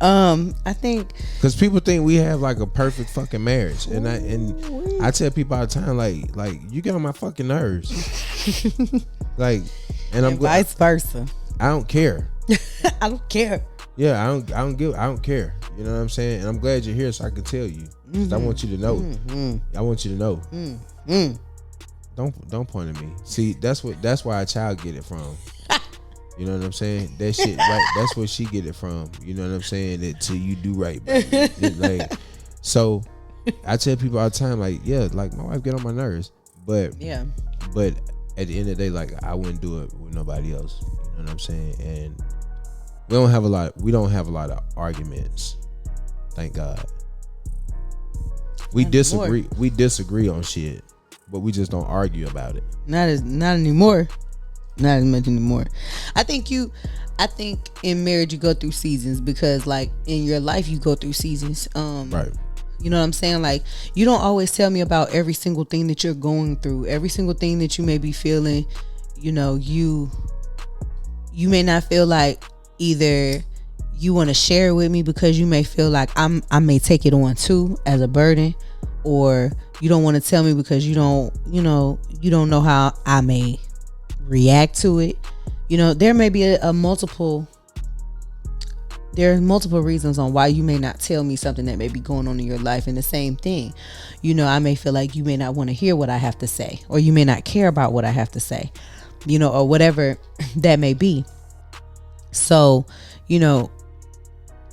I think Because people think we have like a perfect fucking marriage, and I tell people all the time, like you get on my fucking nerves, like, and vice versa. I don't care. I don't care. Yeah, I don't care. You know what I'm saying? And I'm glad you're here so I can tell you. 'Cause I want you to know. I want you to know. Don't point at me. See, that's why a child get it from. You know what I'm saying? That shit, right? That's where she get it from. You know what I'm saying? That till you do right, baby. Like, so I tell people all the time, like, yeah, like my wife get on my nerves, but at the end of the day, like I wouldn't do it with nobody else. You know what I'm saying? And we don't have a lot of arguments. Thank God. We disagree on shit, but we just don't argue about it. Not anymore. Not as much anymore. I think in marriage you go through seasons, because like in your life you go through seasons. Right. You know what I'm saying? Like, you don't always tell me about every single thing that you're going through, every single thing that you may be feeling. You know, you may not feel like either you want to share it with me because you may feel like I may take it on too as a burden, or you don't want to tell me because you don't know how I may react to it. You know, there may be there are multiple reasons on why you may not tell me something that may be going on in your life. And the same thing, you know, I may feel like you may not want to hear what I have to say, or you may not care about what I have to say, you know, or whatever that may be. So, you know,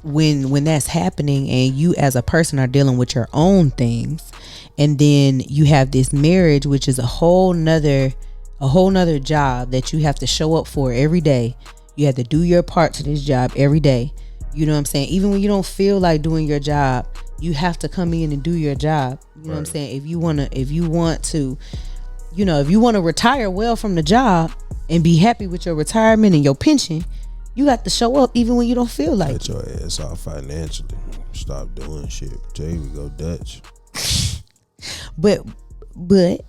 when that's happening and you as a person are dealing with your own things, and then you have this marriage, which is a whole nother job that you have to show up for every day. You have to do your part to this job every day. You know what I'm saying? Even when you don't feel like doing your job, you have to come in and do your job. You know what I'm saying? If you want to retire well from the job and be happy with your retirement and your pension, you got to show up even when you don't feel like Get your ass off financially. Stop doing shit. There we go, Dutch. But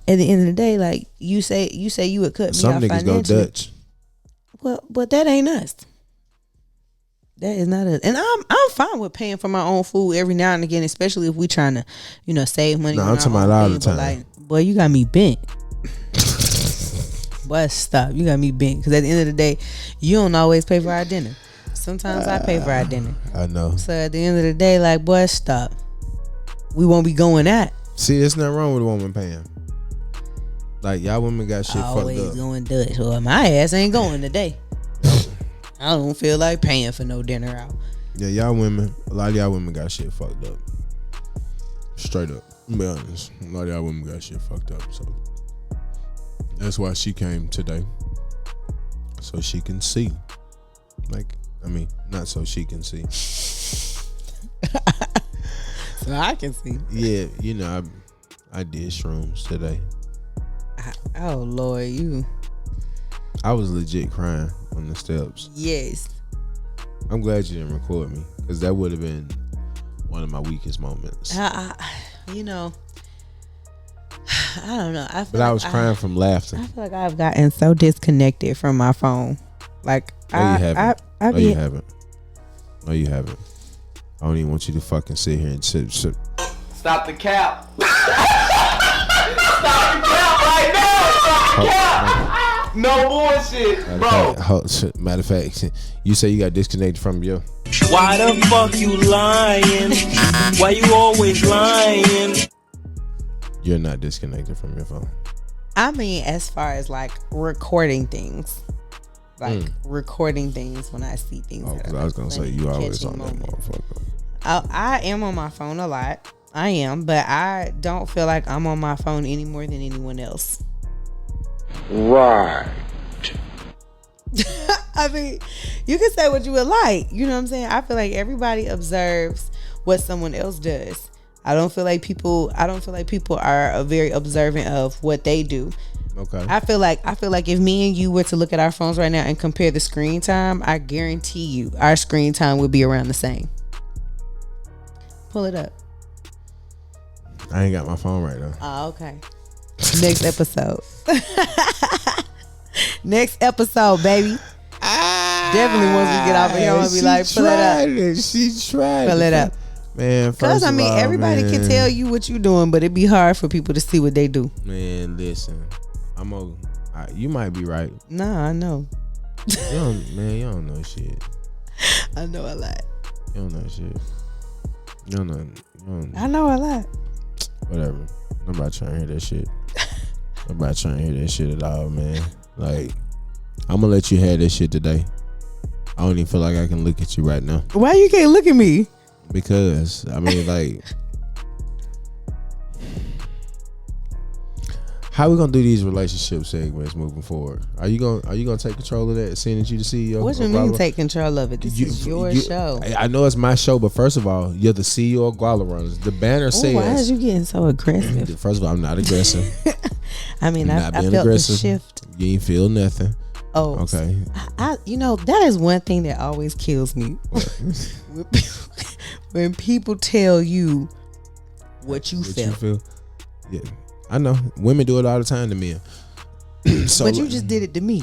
at the end of the day, like you say you would cut me Some off niggas financially. go Dutch. Well, but that ain't us. That is not us. And I'm fine with paying for my own food every now and again, especially if we trying to, you know, save money. No, on I'm our talking own about all thing. the time. But like, boy, you got me bent. Boy, stop. You got me bent. Because at the end of the day, you don't always pay for our dinner. Sometimes I pay for our dinner. I know. So at the end of the day, like, boy, stop. We won't be going at. See, there's nothing wrong with a woman paying. Like, y'all women got shit Always fucked up. going Dutch. Well, my ass ain't going today. I don't feel like paying for no dinner out. Yeah, y'all women, a lot of y'all women got shit fucked up. Straight up. I'm be honest. A lot of y'all women got shit fucked up. So that's why she came today. So she can see. Like, I mean, not so she can see. So I can see. Yeah, you know, I did shrooms today. Oh Lord, you. I was legit crying on the steps. Yes. I'm glad you didn't record me, because that would have been one of my weakest moments. You know, I don't know. I was crying from laughter. I feel like I've gotten so disconnected from my phone. Like, you haven't. You haven't. No, you haven't. I don't even want you to fucking sit here and sit. Stop the cap. Stop the cap right now. Stop the cap. No bullshit, bro. Matter of fact, you say you got disconnected from your. Why the fuck you lying? Why you always lying? You're not disconnected from your phone. I mean, as far as like recording things. Like recording things when I see things. Oh, because I was going to say, you always on that motherfucker. I am on my phone a lot. I am, but I don't feel like I'm on my phone any more than anyone else. Right. I mean, you can say what you would like. You know what I'm saying? I feel like everybody observes what someone else does. I don't feel like people are very observant of what they do. Okay. I feel like if me and you were to look at our phones right now and compare the screen time, I guarantee you our screen time would be around the same. Pull it up. I ain't got my phone right now. Oh, okay. Next episode. Next episode, baby. Definitely once we get off of here, I'm gonna be like, pull it up. She tried. Pull it up. Man, because I mean, everybody can tell you what you're doing, but it'd be hard for people to see what they do. Man, listen, you might be right. Nah, I know. You don't know shit. I know a lot. You don't know shit. You don't know. I know a lot. Whatever. Nobody trying to hear that shit. Nobody trying to hear that shit at all, man. Like, I'm gonna let you have that shit today. I don't even feel like I can look at you right now. Why you can't look at me? Because I mean, like, how we gonna do these relationship segments moving forward? Are you gonna take control of that? Seeing that you the CEO. What you mean take control of it? This is your show. I know it's my show, but first of all, you're the CEO of Guala Runners. The banner says. Why is you getting so aggressive? First of all, I'm not aggressive. I mean, I felt aggressive. The shift. You ain't feel nothing. Oh, okay. That is one thing that always kills me. When people tell you what you feel. Yeah, I know. Women do it all the time to men. So, but you just did it to me.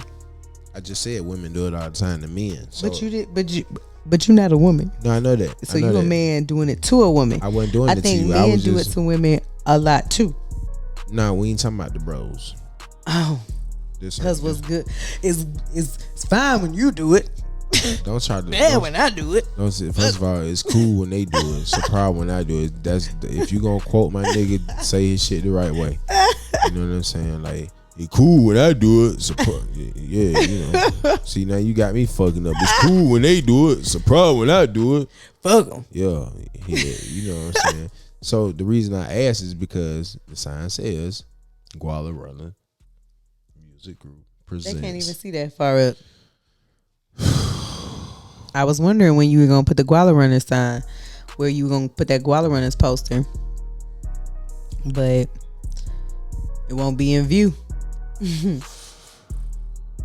I just said women do it all the time to men. So. But you did. But you're not a woman. No, I know that. So you're a man doing it to a woman. I wasn't doing it to you. I think men do it to women a lot too. No, we ain't talking about the bros. Oh. Because what's good is fine when you do it. Don't try to. Bad when I do it. Don't say, first of all, it's cool when they do it. It's a problem when I do it. That's if you gonna quote my nigga, say his shit the right way. You know what I'm saying? Like, it's cool when I do it. Yeah, you know. See, now you got me fucking up. It's cool when they do it. It's a problem when I do it. Fuck them. Yeah, you know what I'm saying? So the reason I ask is because the sign says Guala Runner Music Group presents. They can't even see that far up. I was wondering when you were gonna put the Guala Runners sign, where you were gonna put that Guala Runners poster, but it won't be in view.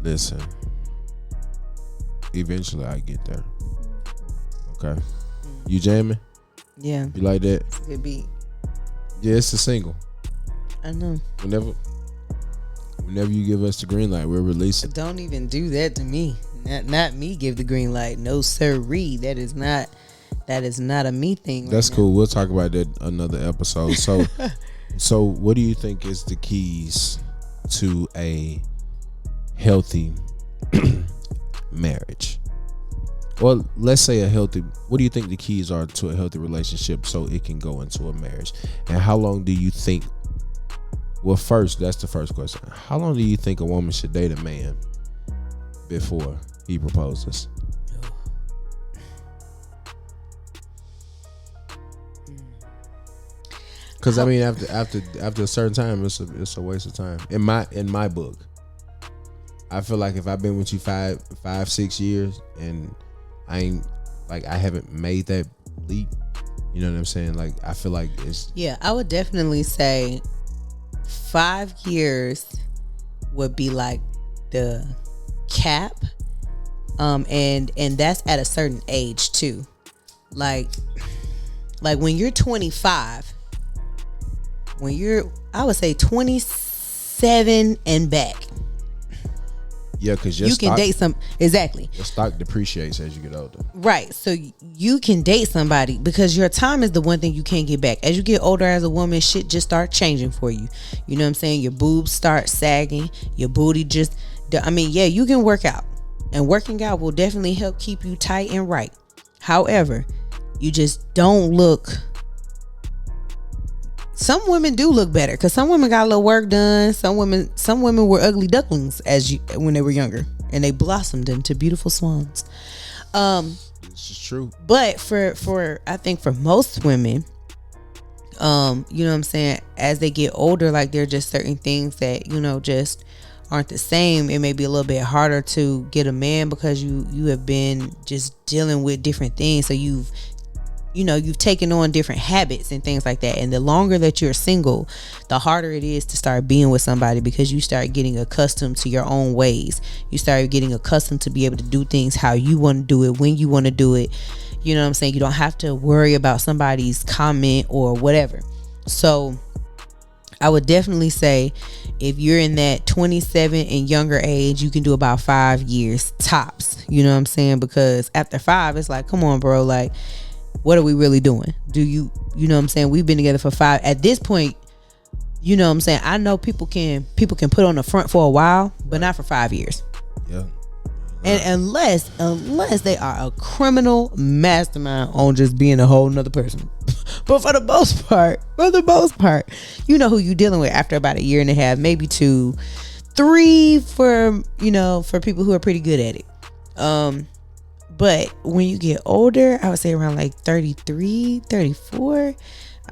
Listen, eventually I get there. Okay, you jamming? Yeah, you like that? It's a good beat. Yeah, it's a single. I know. Whenever you give us the green light, we'll release it. Don't even do that to me. Not me give the green light. No sirree. That is not a me thing. That's right, cool. We'll talk about that another episode. So what do you think is the keys to a healthy marriage? Or let's say what do you think the keys are to a healthy relationship so it can go into a marriage? And how long do you think, well, first, that's the first question. How long do you think a woman should date a man before he proposes? Because I mean, after a certain time, it's a waste of time. In my book, I feel like if I've been with you 5-6 years and I haven't made that leap, you know what I'm saying? Like, I feel like it's. Yeah, I would definitely say 5 years would be like the cap, And that's at a certain age too. Like when you're 25, I would say 27 and back. Yeah, because you can date exactly. Your stock depreciates as you get older. Right. So you can date somebody because your time is the one thing you can't get back. As you get older as a woman, shit just start changing for you. You know what I'm saying? Your boobs start sagging. Your booty you can work out. And working out will definitely help keep you tight and right. However, you just don't look. Some women do look better because some women got a little work done. Some women were ugly ducklings when they were younger, and they blossomed into beautiful swans. This is true. But for I think for most women, you know what I'm saying, as they get older, like there are just certain things that just aren't the same. It may be a little bit harder to get a man because you have been just dealing with different things. So you've taken on different habits and things like that. And the longer that you're single, the harder it is to start being with somebody because you start getting accustomed to your own ways. You start getting accustomed to be able to do things how you want to do it, when you want to do it. You know what I'm saying? You don't have to worry about somebody's comment or whatever. So I would definitely say if you're in that 27 and younger age, you can do about 5 years tops. You know what I'm saying? Because after 5, it's like, come on, bro. Like, what are we really doing? You know what I'm saying? We've been together for 5. At this point, you know what I'm saying? I know people can put on the front for a while, but not for 5 years. Yeah. And unless they are a criminal mastermind on just being a whole nother person. But for the most part, you know who you're dealing with after about a year and a half, maybe 2, 3 for people who are pretty good at it. But when you get older, I would say around like 33, 34,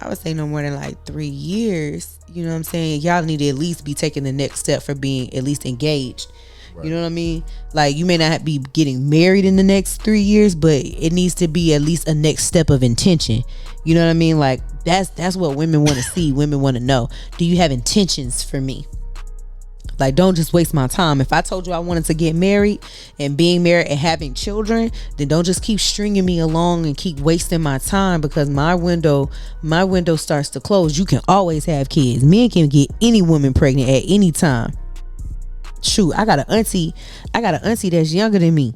I would say no more than like 3 years. You know what I'm saying? Y'all need to at least be taking the next step for being at least engaged. Right. You know what I mean? Like you may not be getting married in the next 3 years, but it needs to be at least a next step of intention. You know what I mean? Like that's what women want to see. Women want to know, do you have intentions for me? Like, don't just waste my time. If I told you I wanted to get married and being married and having children, then don't just keep stringing me along and keep wasting my time because my window starts to close. You can always have kids. Men can get any woman pregnant at any time. Shoot, I got an auntie that's younger than me.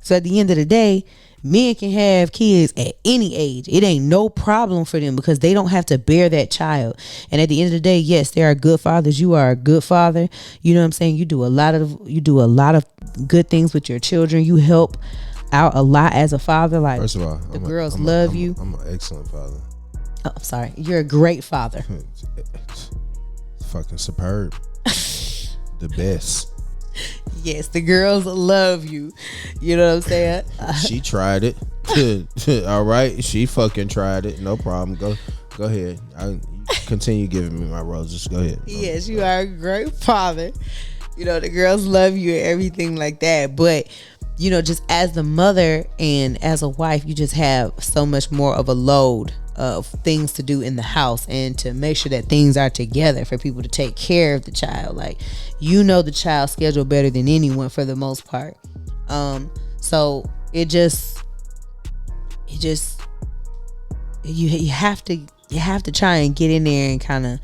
So at the end of the day, men can have kids at any age. It ain't no problem for them because they don't have to bear that child. And at the end of the day, yes, there are good fathers. You are a good father. You know what I'm saying? You do a lot of good things with your children. You help out a lot as a father. Like, first of all, the girls love you. I'm an excellent father. Oh, I'm sorry. You're a great father. Fucking superb. The best. Yes, the girls love you. You know what I'm saying? She tried it. All right, she fucking tried it. No problem. Go ahead. Continue giving me my roses. Go ahead. Yes, you are a great father. You know, the girls love you and everything like that. But you know, just as the mother and as a wife, you just have so much more of a load of things to do in the house and to make sure that things are together for people to take care of the child. Like, you know the child's schedule better than anyone for the most part. So you have to try and get in there and kind of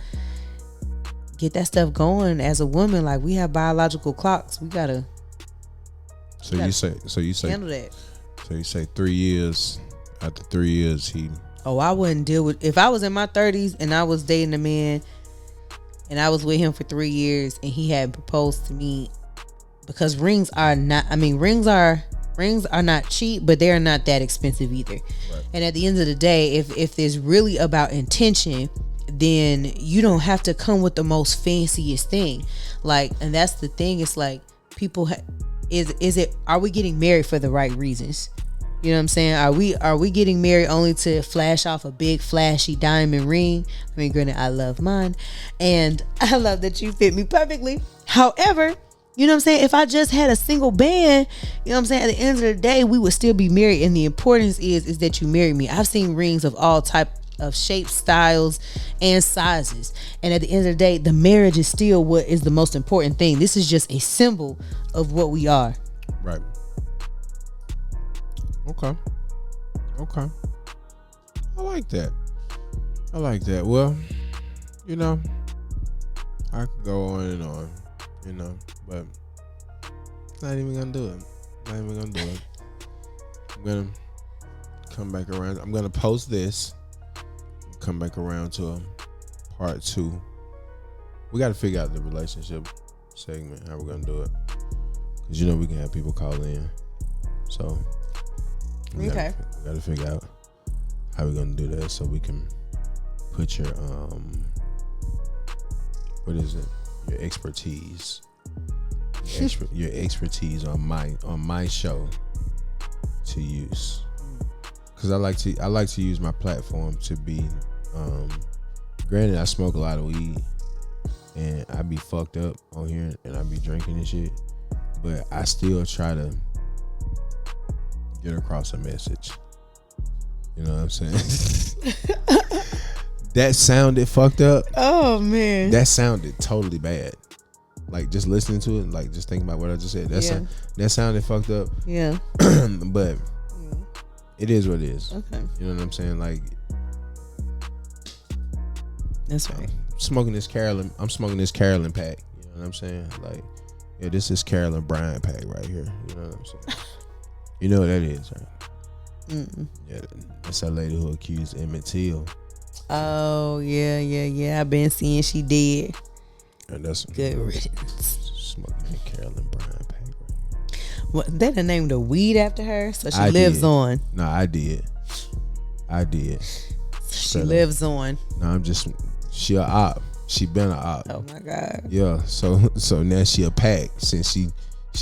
get that stuff going as a woman. Like, we have biological clocks. We gotta. So you say handle that. So you say 3 years. After 3 years, he. Oh, I wouldn't deal with, if I was in my 30s and I was dating a man and I was with him for 3 years and he had proposed to me, because rings are not cheap, but they're not that expensive either. Right. And at the end of the day, if it's really about intention, then you don't have to come with the most fanciest thing. Like, and that's the thing. It's like, people are we getting married for the right reasons? You know what I'm saying? Are we getting married only to flash off a big flashy diamond ring? I mean, granted, I love mine and I love that you fit me perfectly. However, you know what I'm saying? If I just had a single band, you know what I'm saying? At the end of the day, we would still be married. And the importance is that you marry me. I've seen rings of all type of shapes, styles, and sizes. And at the end of the day, the marriage is still what is the most important thing. This is just a symbol of what we are. Right. Okay. I like that. Well, I could go on and on, but not even gonna do it. I'm gonna come back around. I'm gonna post this. Come back around to a part 2. We got to figure out the relationship segment. How we're gonna do it? Because we can have people call in. So we gotta figure out how we're gonna do that so we can put your what is it? Your expertise. Your expertise on my show to use. Cause I like to use my platform to be granted I smoke a lot of weed and I be fucked up on here and I be drinking and shit, but I still try to get across a message. You know what I'm saying? That sounded fucked up. Oh man. That sounded totally bad. Like just listening to it, like just thinking about what I just said. That sounded fucked up. Yeah. But it is what it is. Okay. You know what I'm saying? Like that's right. I'm smoking this Carolyn pack. You know what I'm saying? Like, yeah, this is Carolyn Bryant pack right here. You know what I'm saying? You know what that is, right? Mm-mm. Yeah, that's that lady who accused Emmett Till. Oh yeah. I've been seeing she did. And that's good riddance. Smoking that Carolyn Bryant pack right here. Well, they done named the weed after her, so she lives on. No, I did. She lives on. No, she a op. She been a op. Oh my God. Yeah. So now she a pack since she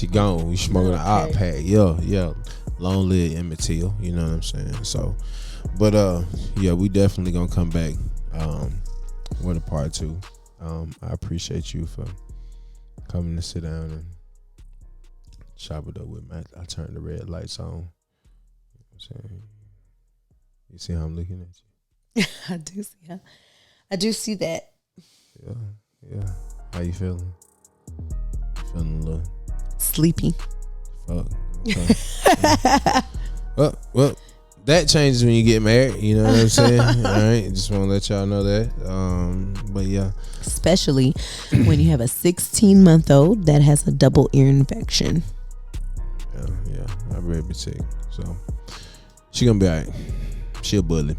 gone. We smoking an op pack. Yeah. Long live Emmett Till. You know what I'm saying? So, but yeah, we definitely gonna come back with a part 2. I appreciate you for coming to sit down and chop it up with me. I turned the red lights on. You know what I'm saying? You see how I'm looking at you? I do see that. Yeah. How you feeling? You feeling a little sleepy? Fuck. Okay. Well, that changes when you get married. You know what I'm saying? All right. Just want to let y'all know that. But yeah. Especially when you have a 16-month-old that has a double ear infection. Yeah. My baby sick. So she gonna be all right. She a bully.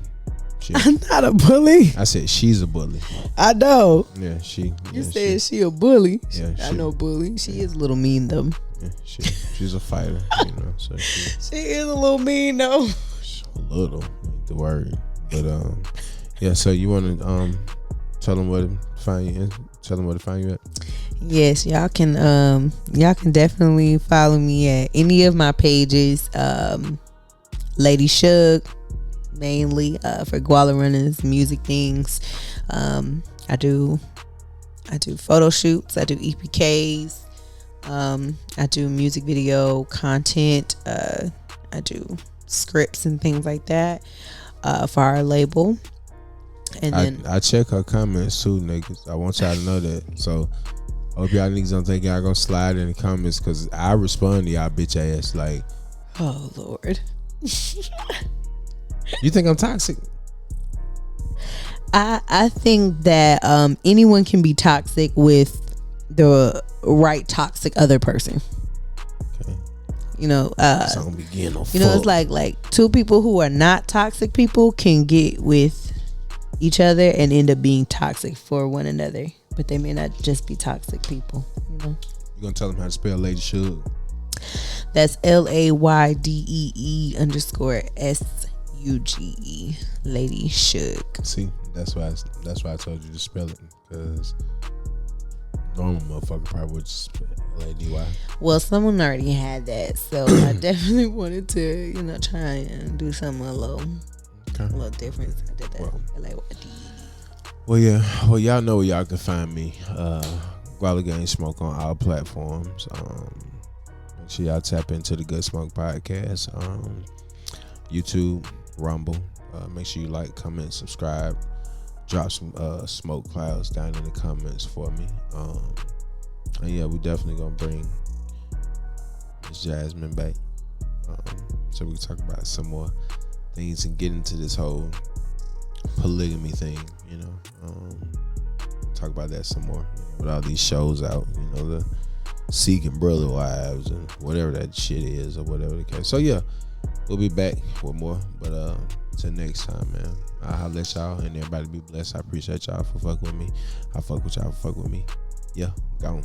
I'm not a bully. I said she's a bully. I know. Yeah, You said she a bully. Yeah, I know bully. She is a little mean though. Yeah, she's a fighter. So she is a little mean though. A little, ain't the word. But yeah. So you want to tell them where to find you? Tell them where to find you at. Yes, y'all can definitely follow me at any of my pages. Lady Shug, mainly for Guala Runners music things. I do photo shoots. I do EPKs. I do music video content. I do scripts and things like that for our label. And then I check her comments too, niggas. I want y'all to know that. So hope y'all niggas don't think y'all gonna slide in the comments, because I respond to y'all bitch ass like, oh Lord. You think I'm toxic? I think that anyone can be toxic with the right toxic other person. Okay. It's like two people who are not toxic people can get with each other and end up being toxic for one another, but they may not just be toxic people. You gonna tell them how to spell Lady Shug? That's LAYDEE _SUGE. Lady Shug. See, that's why I told you to spell it, because normal motherfucker probably would just spell LADY. Well, someone already had that, so I definitely wanted to, try and do something a little different. I did that. LAYDEE. Well, yeah. Well, y'all know where y'all can find me. Guala Gang Smoke on all platforms. Make sure y'all tap into the Good Smoke podcast. YouTube, Rumble. Make sure you like, comment, subscribe. Drop some smoke clouds down in the comments for me. And yeah, we definitely gonna bring Miss Jasmine back. So we can talk about some more things and get into this whole polygamy thing, you know. Talk about that some more, you know, with all these shows out, you know, the Seeking Brother Wives and whatever that shit is or whatever the case. So yeah, we'll be back with more. But till next time, man, I'll let y'all and everybody be blessed. I appreciate y'all for fucking with me. I fuck with y'all for fucking with me. Yeah, gone.